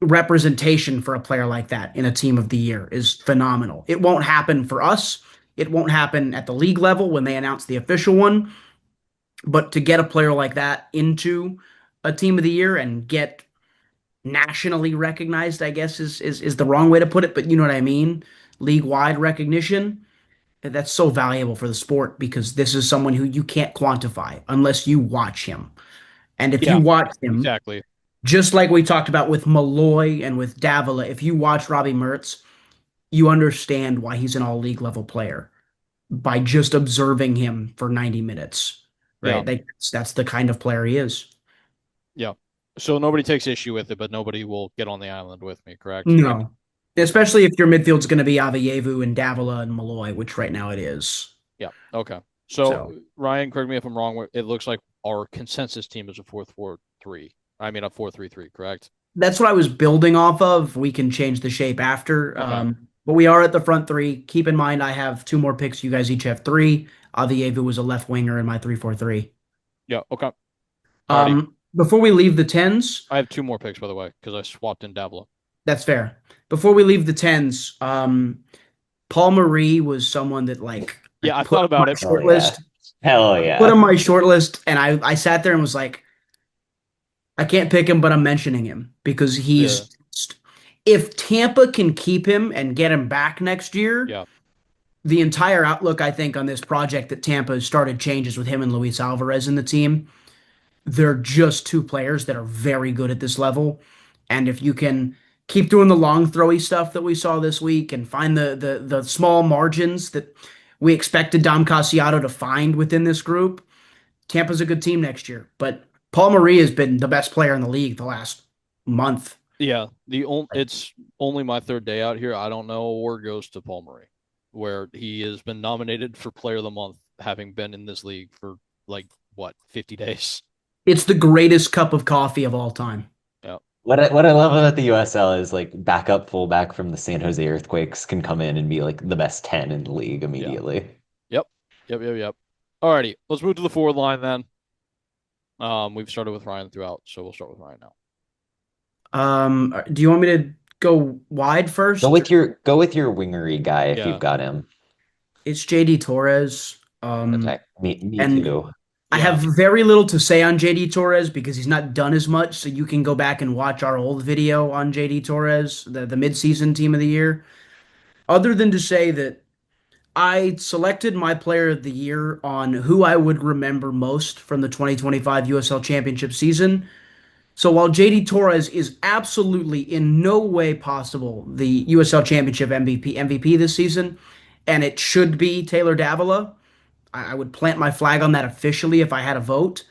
S2: representation for a player like that in a team of the year is phenomenal. It won't happen for us. It won't happen at the league level when they announce the official one. But to get a player like that into a team of the year and get nationally recognized, I guess is the wrong way to put it, but you know what I mean? League wide recognition. That's so valuable for the sport because this is someone who you can't quantify unless you watch him. And if you
S1: Yeah,
S2: watch him,
S1: exactly.
S2: just like we talked about with Malloy and with Davila, if you watch Robbie Mertz, you understand why he's an all league level player by just observing him for 90 minutes,
S1: Yeah,
S2: right? That's the kind of player he is.
S1: yeah. So nobody takes issue with it, but nobody will get on the island with me, correct?
S2: No, especially if your midfield's going to be 𝗂𝗴𝗂 and Davila and Malloy, which right now it is.
S1: Yeah. Okay. So
S2: So
S1: Ryan, correct me if I'm wrong. It looks like our consensus team is a 4-4-3. I mean a 4-3-3, correct?
S2: that's what I was building off of. We can change the shape after.
S1: Okay.
S2: But we are at the front three. Keep in mind, I have two more picks. You guys each have three. 𝗂𝗴𝗂 was a left winger in my 3-4-3.
S1: Yeah. Okay. Alrighty.
S2: Before we leave the tens,
S1: I have two more picks, by the way, because I swapped in Davila.
S2: that's fair. Before we leave the tens, Paul Marie was someone that I
S1: Yeah, I
S2: put
S1: thought
S2: on
S1: about
S2: my
S1: it.
S2: short
S3: Oh yeah.
S2: list.
S3: Hell
S2: Put on
S3: yeah.
S2: my short list, and I sat there and was like, I can't pick him, but I'm mentioning him because
S1: Yeah.
S2: he's. If Tampa can keep him and get him back next year,
S1: Yeah.
S2: the entire outlook, I think, on this project that Tampa has started changes with him and Luis Alvarez in the team. They're just two players that are very good at this level. And if you can keep doing the long throwy stuff that we saw this week and find the small margins that we expected Dom Cassiato to find within this group, Tampa's a good team next year. But Paul Marie has been the best player in the league the last month.
S1: Yeah. It's only my third day out here. I don't know a award goes to Paul Murray, where he has been nominated for Player of the Month, having been in this league for like what, 50 days.
S2: It's the greatest cup of coffee of all time.
S1: Yeah.
S3: What I love about the USL is like backup fullback from the San Jose Earthquakes can come in and be like the best 10 in the league
S1: Yeah.
S3: immediately.
S1: Yep. Yep. Alrighty. Let's move to the forward line then. We've started with Ryan throughout, so we'll start with Ryan now.
S2: Do you want me to go wide
S3: Go
S2: first?
S3: with your wingery guy if
S1: Yeah.
S3: you've got him.
S2: It's JD Torres.
S3: Okay. Me
S2: And
S3: too.
S2: I
S1: Yeah.
S2: have very little to say on JD Torres because he's not done as much. So you can go back and watch our old video on JD Torres, the midseason team of the year. Other than to say that I selected my player of the year on who I would remember most from the 2025 USL Championship season. So while JD Torres is absolutely in no way possible the USL Championship MVP this season, and it should be Taylor Davila, I would plant my flag on that officially if I had a vote.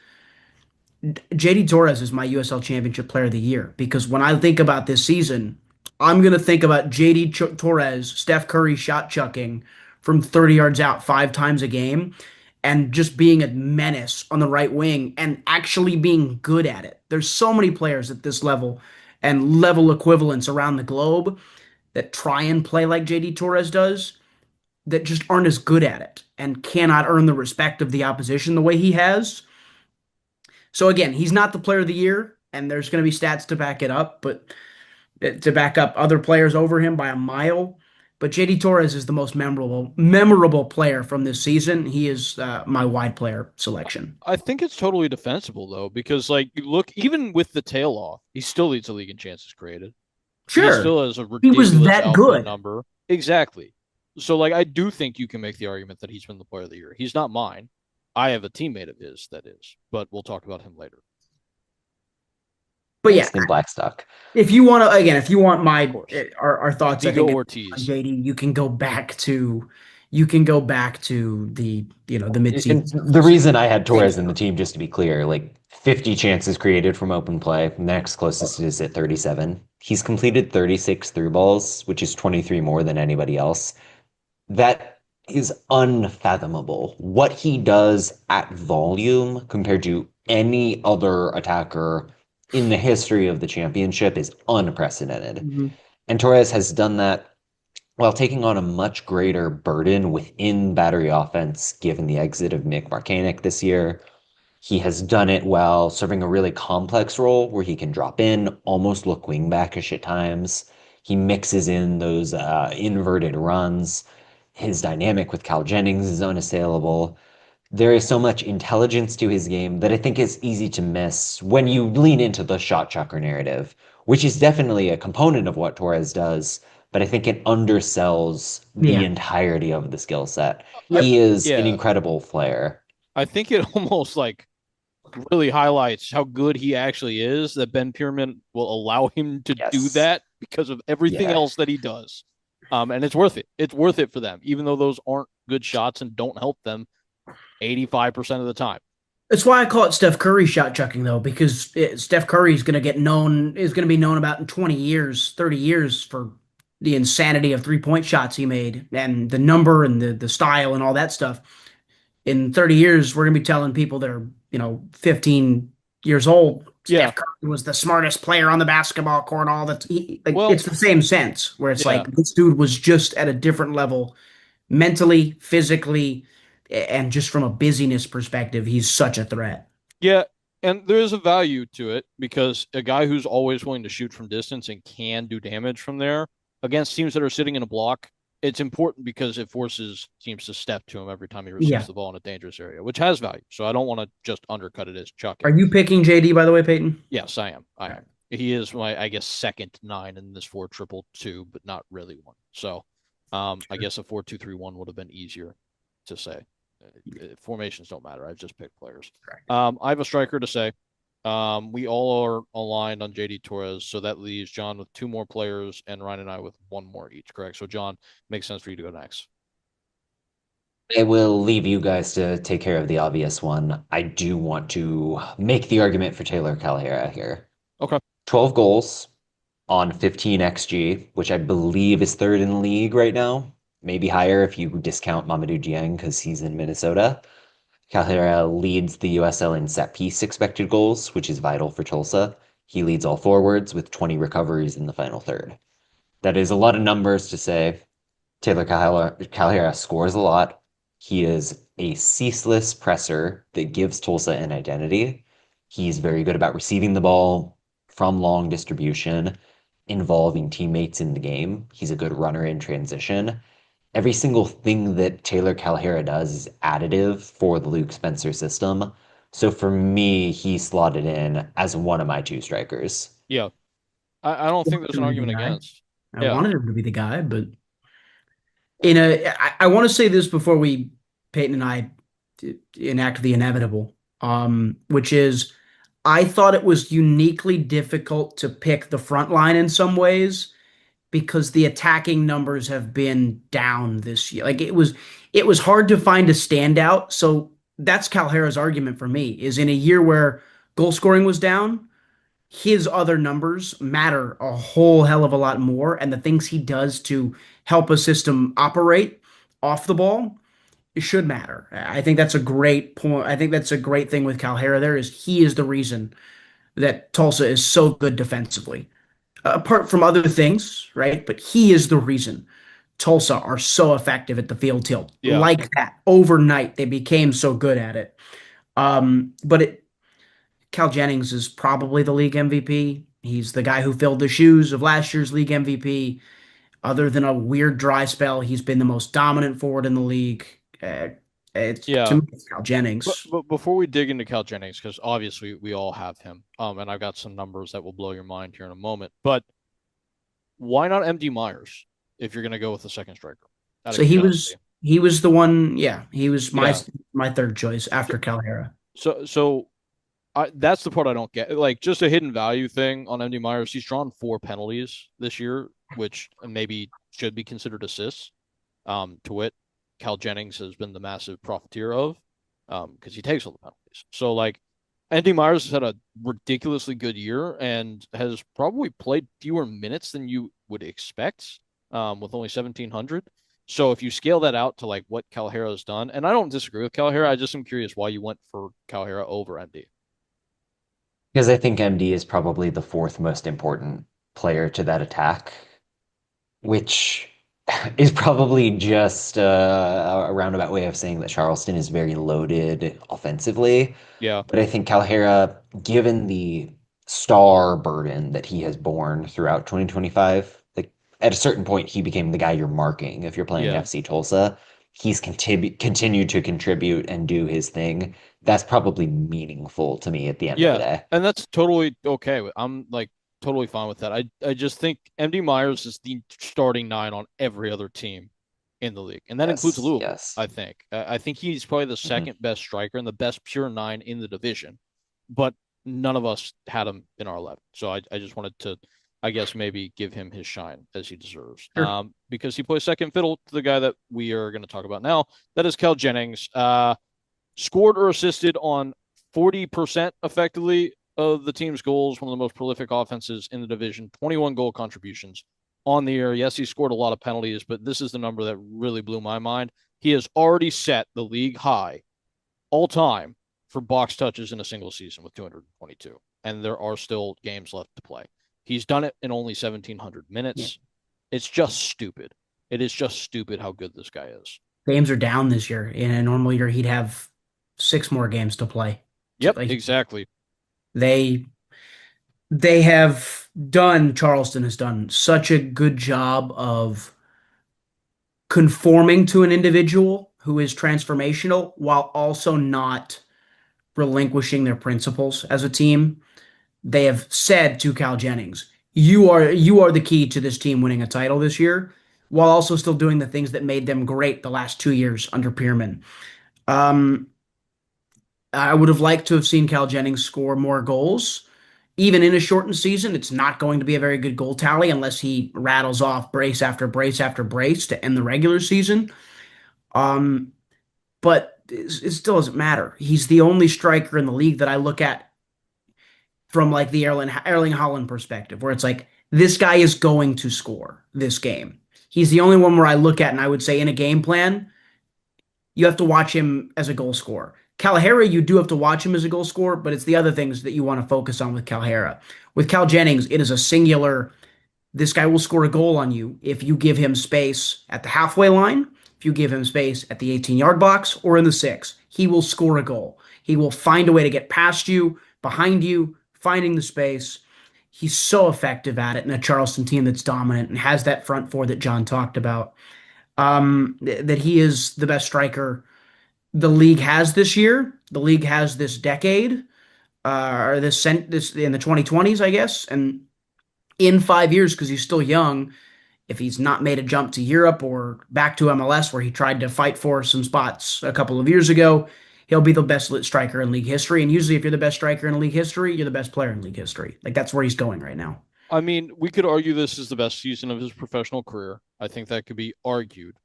S2: JD Torres is my USL Championship Player of the Year because when I think about this season, I'm gonna think about Torres, Steph Curry shot chucking from 30 yards out 5 times a game, and just being a menace on the right wing and actually being good at it. There's so many players at this level and level equivalents around the globe that try and play like JD Torres does that just aren't as good at it and cannot earn the respect of the opposition the way he has. So again, he's not the player of the year, and there's going to be stats to back it up, but to back up other players over him by a mile. But JD Torres is the most memorable player from this season. He is my wide player selection.
S1: I think it's totally defensible though, because like you look, even with the tail off, he still leads the league in chances created. He
S2: Sure,
S1: still has a
S2: he was
S1: ridiculous
S2: that
S1: output
S2: good.
S1: number. Exactly. So like I do think you can make the argument that he's been the player of the year. He's not mine. I have a teammate of his that is, but we'll talk about him later.
S2: But yeah,
S3: Next in Blackstock.
S2: if you want to, again, if you want
S1: Of
S2: my
S1: course.
S2: our thoughts, I
S1: Vigo
S2: think on
S1: Ortiz.
S2: JD, you can go back to the
S3: And
S2: midseason.
S3: the reason I had Torres in the team, just to be clear, like 50 chances created from open play. Next closest is at 37. He's completed 36 through balls, which is 23 more than anybody else. That is unfathomable. What he does at volume compared to any other attacker in the history of the championship is unprecedented.
S2: Mhm.
S3: And Torres has done that while taking on a much greater burden within battery offense, given the exit of Nick Marcanic this year. He has done it while serving a really complex role where he can drop in, almost look wingbackish at times. He mixes in those inverted runs. His dynamic with Cal Jennings is unassailable. There is so much intelligence to his game that I think is easy to miss when you lean into the shot chucker narrative, which is definitely a component of what Torres does, but I think it undersells the
S2: Yeah.
S3: entirety of the skill set.
S2: Yep.
S3: He is an
S1: Yeah,
S3: incredible player.
S1: I think it almost like really highlights how good he actually is that Ben Pierman will allow him to do
S3: Yes.
S1: that because of everything
S3: Yeah.
S1: else that he does. And it's worth it. It's worth it for them, even though those aren't good shots and don't help them 85% of the time.
S2: That's why I call it Steph Curry shot chucking, though, because Steph Curry is going to is going to be known about in 20 years, 30 years for the insanity of 3-point shots he made and the number and the style and all that stuff. In 30 years, we're going to be telling people that are, 15 years old,
S1: Yeah.
S2: Steph Curry was the smartest player on the basketball court. All that, like,
S1: Well,
S2: it's the same sense where it's
S1: yeah.
S2: like this dude was just at a different level mentally, physically, and just from a busyness perspective, he's such a threat.
S1: Yeah. And there is a value to it because a guy who's always willing to shoot from distance and can do damage from there against teams that are sitting in a block, it's important because it forces teams to step to him every time he receives
S2: Yeah.
S1: the ball in a dangerous area, which has value. So I don't want to just undercut it as
S2: Are
S1: chucking.
S2: you picking JD, by the way, Peyton?
S1: Yes, I am. I
S2: All right.
S1: am. He is my, I guess, second nine in this 4-2-2, but not really one. So, I guess a 4-2-3-1 would have been easier to say. Formations don't matter. I've just picked players.
S2: Correct.
S1: I have a striker to say. We all are aligned on JD Torres, so that leaves John with two more players and Ryan and I with one more each. Correct. So, John, makes sense for you to go next.
S3: I will leave you guys to take care of the obvious one. I do want to make the argument for Taylor Calhera here.
S1: Okay.
S3: 12 goals on 15 XG, which I believe is third in the league right now. Maybe higher if you discount Mamadou Dieng because he's in Minnesota. Calhera leads the USL in set piece expected goals, which is vital for Tulsa. He leads all forwards with 20 recoveries in the final third. That is a lot of numbers to say. Taylor Calhera scores a lot. He is a ceaseless presser that gives Tulsa an identity. He's very good about receiving the ball from long distribution, involving teammates in the game. He's a good runner in transition. Every single thing that Taylor Calhera does is additive for the Luke Spencer system. So for me, he slotted in as one of my two strikers.
S1: Yeah. I don't
S2: I
S1: think
S2: wanted
S1: there's an
S2: him to be the
S1: argument
S2: guy.
S1: against.
S2: I
S1: Yeah.
S2: wanted him to be the guy, but I want to say this before we Peyton and I enact the inevitable, which is I thought it was uniquely difficult to pick the front line in some ways because the attacking numbers have been down this year. Like it was hard to find a standout. So that's Calhera's argument for me is in a year where goal scoring was down, his other numbers matter a whole hell of a lot more. And the things he does to help a system operate off the ball, it should matter. I think that's a great point. I think that's a great thing with Calhera there is he is the reason that Tulsa is so good defensively. Apart from other things, right? But he is the reason Tulsa are so effective at the field tilt.
S1: Yeah.
S2: Like that. Overnight, they became so good at it. But Cal Jennings is probably the league MVP. He's the guy who filled the shoes of last year's league MVP. Other than a weird dry spell, he's been the most dominant forward in the league. It's to
S1: Yeah.
S2: me, it's Cal Jennings.
S1: But before we dig into Cal Jennings, because obviously we all have him, and I've got some numbers that will blow your mind here in a moment. But why not MD Myers if you're going to go with the second striker? Out of
S2: So he
S1: curiosity.
S2: was he was the one. Yeah, he was
S1: Yeah.
S2: my third choice
S1: So
S2: after Calhera.
S1: so that's the part I don't get. Like just a hidden value thing on MD Myers. He's drawn 4 penalties this year, which maybe should be considered assists. To wit, Cal Jennings has been the massive profiteer of, because he takes all the penalties. So like Andy Myers has had a ridiculously good year and has probably played fewer minutes than you would expect, with only 1,700. So if you scale that out to like what Calhera has done, and I don't disagree with Calhera, I just am curious why you went for Calhera over MD.
S3: Because I think MD is probably the fourth most important player to that attack, which is probably just a roundabout way of saying that Charleston is very loaded offensively.
S1: Yeah,
S3: But I think Calhera, given the star burden that he has borne throughout 2025, like at a certain point, he became the guy you're marking if you're playing
S1: yeah.
S3: FC Tulsa. He's continued to contribute and do his thing. That's probably meaningful to me at the end of the
S1: Yeah,
S3: day.
S1: and that's totally okay. I'm like totally fine with that. I just think MD Myers is the starting nine on every other team in the league, and that includes
S3: Yes,
S1: Louisville.
S3: yes.
S1: I think. I think he's probably the
S3: Mhm.
S1: second best striker and the best pure nine in the division, but none of us had him in our 11. So I just wanted to, I guess maybe give him his shine as he deserves.
S2: Sure.
S1: Because he plays second fiddle to the guy that we are going to talk about now. That is Cal Jennings. Scored or assisted on 40% effectively of the team's goals, one of the most prolific offenses in the division, 21 goal contributions on the year. Yes, he scored a lot of penalties, but this is the number that really blew my mind. He has already set the league high all time for box touches in a single season with 222, and there are still games left to play. He's done it in only 1,700
S2: Yeah.
S1: minutes. It's just stupid. It is just stupid how good this guy is.
S2: Games are down this year. In a normal year, he'd have six more games to play.
S1: Yep,
S2: Like
S1: exactly.
S2: they they have done, Charleston has done such a good job of conforming to an individual who is transformational while also not relinquishing their principles as a team. They have said to Cal Jennings, you are the key to this team winning a title this year, while also still doing the things that made them great the last 2 years under Pierman. Um, I would have liked to have seen Cal Jennings score more goals. Even in a shortened season, it's not going to be a very good goal tally unless he rattles off brace after brace after brace to end the regular season. Um, but it still doesn't matter. He's the only striker in the league that I look at from like the Erling Haaland perspective, where it's like this guy is going to score this game. He's the only one where I look at and I would say in a game plan, you have to watch him as a goal scorer. Calahera, you do have to watch him as a goal scorer, but it's the other things that you want to focus on with Calahera. With Cal Jennings, it is a singular. This guy will score a goal on you if you give him space at the halfway line, if you give him space at the 18-yard box or in the six. He will score a goal. He will find a way to get past you, behind you, finding the space. He's so effective at it in a Charleston team that's dominant and has that front four that John talked about. That he is the best striker the league has this year. The league has this decade, or this in the 2020s, I guess, and in 5 years because he's still young. If he's not made a jump to Europe or back to MLS where he tried to fight for some spots a couple of years ago, he'll be the best lit striker in league history. And usually, if you're the best striker in league history, you're the best player in league history. Like that's where he's going right now.
S1: I mean, we could argue this is the best season of his professional career. I think that could be argued.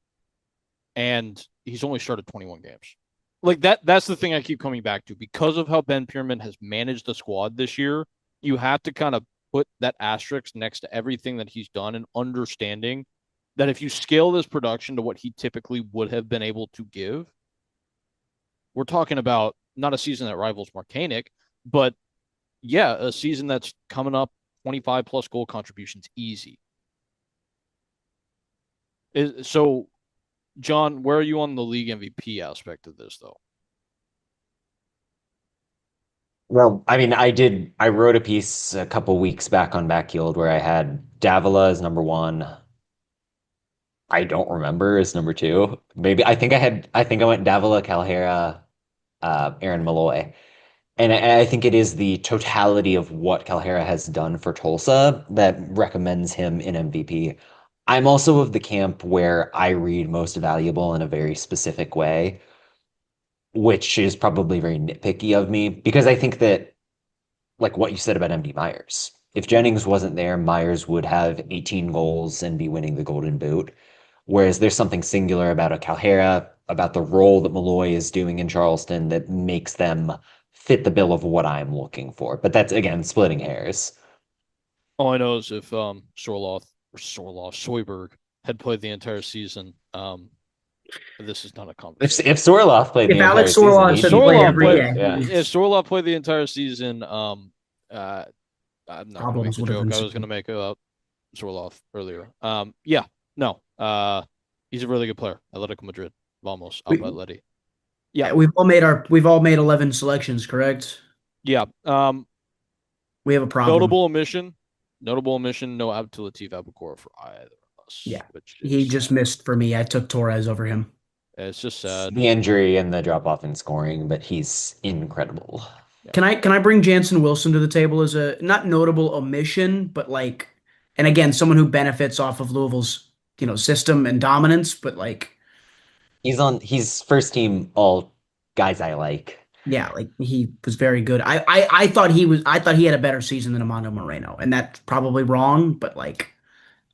S1: And he's only started 21 games. Like that's the thing I keep coming back to. Because of how Ben Pierman has managed the squad this year, you have to kind of put that asterisk next to everything that he's done and understanding that if you scale this production to what he typically would have been able to give, we're talking about not a season that rivals Marcanic, but yeah, a season that's coming up 25 plus goal contributions easy. So, John, where are you on the league MVP aspect of this, though?
S3: Well, I mean, I wrote a piece a couple weeks back on Backheeled where I had Davila as number one. I don't remember as number two. Maybe I think I went Davila, Calhera, Aaron Malloy. And I think it is the totality of what Calhera has done for Tulsa that recommends him in MVP. I'm also of the camp where I read most valuable in a very specific way, which is probably very nitpicky of me because I think that, like what you said about MD Myers, if Jennings wasn't there, Myers would have 18 goals and be winning the Golden Boot. Whereas there's something singular about a Calhera, about the role that Malloy is doing in Charleston that makes them fit the bill of what I'm looking for. But that's again splitting hairs.
S1: All I know is if Sorloth or Sorloth Soyberg had played the entire season, this is not a
S3: If
S1: conversation.
S3: 𝗧𝗏 played
S2: If
S3: the entire
S2: Alex
S3: season,
S2: Sorloth
S1: If
S3: he'd
S2: said
S3: be
S2: play
S1: Sorloth
S3: playing
S2: every
S1: played,
S3: too.
S2: yeah,
S3: Yeah.
S1: if Sorloth played the entire season, I'm not going to make
S2: problems
S1: the
S2: would have
S1: joke
S2: been
S1: I was going to make about Sorloth earlier. Yeah, no, he's a really good player. Atletico Madrid, vamos,
S2: we,
S1: Alba Atleti. Yeah,
S2: we've all made 11 selections, correct?
S1: yeah.
S2: We have a problem.
S1: Notable omission, no 𝗵𝗶𝗀𝗴𝘂𝗲 for either of us,
S2: Yeah.
S1: which
S2: He
S1: is
S2: just
S1: sad.
S2: missed for me. I took Torres over him.
S1: It's just
S3: It's
S1: sad.
S3: the injury and the drop off in scoring, but he's incredible.
S1: Yeah.
S2: Can I bring Jansen Wilson to the table as a not notable omission, but like, and again, someone who benefits off of Louisville's, system and dominance, but like,
S3: He's first team all guys I like.
S2: yeah, like he was very good. I thought he had a better season than Amando Moreno, and that's probably wrong, but like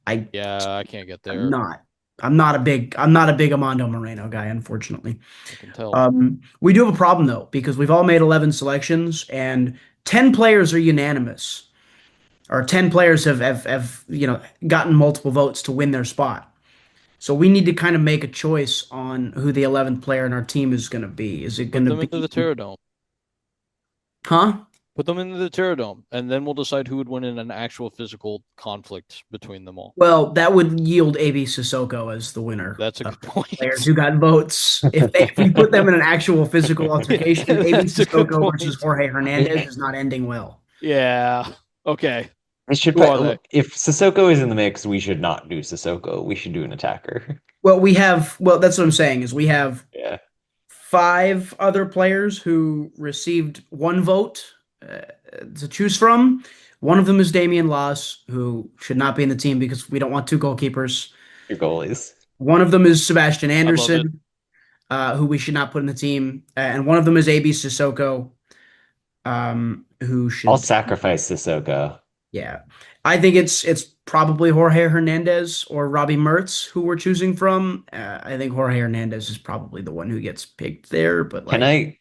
S2: I
S1: Yeah, I can't get
S2: I'm
S1: there.
S2: not I'm not a big Amando Moreno guy, unfortunately.
S1: I can tell.
S2: We do have a problem though, because we've all made 11 selections and 10 players are unanimous, or 10 players have gotten multiple votes to win their spot. So we need to kind of make a choice on who the 11th player in our team is going to be. Is it
S1: Put
S2: going to
S1: them into the
S2: be,
S1: Terradome.
S2: huh?
S1: Put them into the Terradome, and then we'll decide who would win in an actual physical conflict between them all.
S2: Well, that would yield AB Sissoko as the winner
S1: That's a
S2: of
S1: good
S2: players
S1: point.
S2: who got votes. If we put them in an actual physical altercation, AB
S1: That's a good
S2: Sissoko versus
S1: point.
S2: Jorge Hernandez
S3: It,
S2: is not ending well.
S1: Yeah. Okay.
S3: it should
S1: Who are they?
S3: if Sissoko is in the mix, we should not do Sissoko. We should do an attacker.
S2: Well, that's what I'm saying is we have
S3: Yeah.
S2: 5 other players who received 1 vote uh, to choose from. One of them is Damian Loss, who should not be in the team because we don't want 2 goalkeepers.
S3: Your goalies.
S2: One of them is Sebastian
S1: I love it.
S2: Anderson, who we should not put in the team, and one of them is AB Sissoko, who
S3: I'll
S2: should,
S3: sacrifice Sissoko.
S2: yeah. I think it's probably Jorge Hernandez or Robbie Mertz who we're choosing from. I think Jorge Hernandez is probably the one who gets picked there, but
S3: Can
S2: like,
S3: I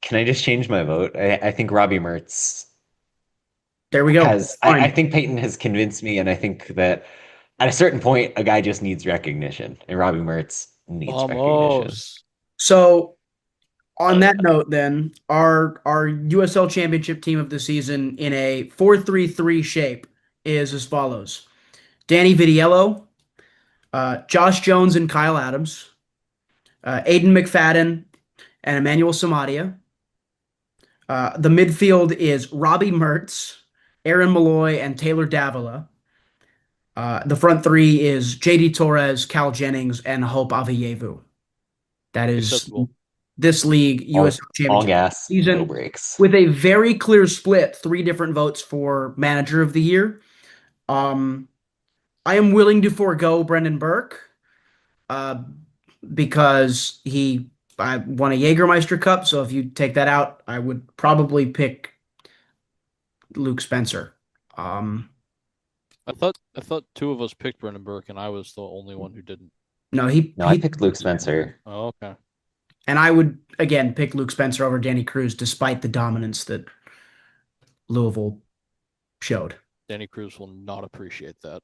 S3: can I just change my vote? I think Robbie Mertz
S2: there we go.
S3: has I
S2: Fine.
S3: think Peyton has convinced me, and I think that at a certain point a guy just needs recognition, and Robbie Mertz needs recognition.
S1: Vamos.
S2: So on
S1: Hell
S2: that
S1: yeah.
S2: note, then our USL Championship team of the season in a 4-3-3 shape is as follows: Danny Vitiello, Josh Jones and Kyle Adams, Aiden McFadden and Emmanuel Samadia. The midfield is Robbie Mertz, Aaron Malloy, and Taylor Davila. The front 3 is JD Torres, Cal Jennings, and Hope Avayevu. That is
S1: Acceptable.
S2: this league USL
S3: All
S2: Championship
S3: gas, no
S2: season
S3: brakes.
S2: with a very clear split, 3 different votes for Manager of the Year. Um, I am willing to forego Brendan Burke uh, because I won a Jägermeister Cup. So if you take that out, I would probably pick Luke Spencer. Um,
S1: I thought 2 of us picked Brendan Burke, and I was the only one who didn't.
S2: no, he
S3: No, I
S2: he
S3: picked Luke Spencer.
S1: Oh, okay.
S2: and I would again pick Luke Spencer over Danny Cruz, despite the dominance that Louisville showed.
S1: Danny Cruz will not appreciate that.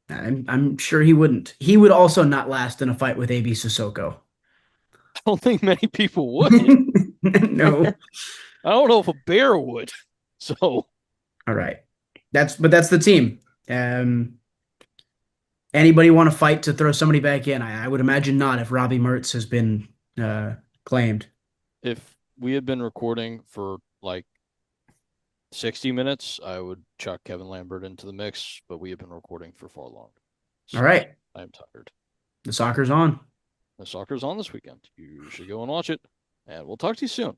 S2: I'm sure he wouldn't. He would also not last in a fight with AB Sissoko.
S1: I don't think many people would.
S2: No.
S1: I don't know if a bear would. So
S2: All right. That's the team. Anybody want to fight to throw somebody back in? I would imagine not if Robbie Mertz has been claimed.
S1: if we had been recording for like 60 minutes, I would chuck Kevin Lambert into the mix, but we have been recording for far longer. So
S2: All right.
S1: I'm tired.
S2: The soccer's on.
S1: The soccer's on this weekend. You should go and watch it, and we'll talk to you soon.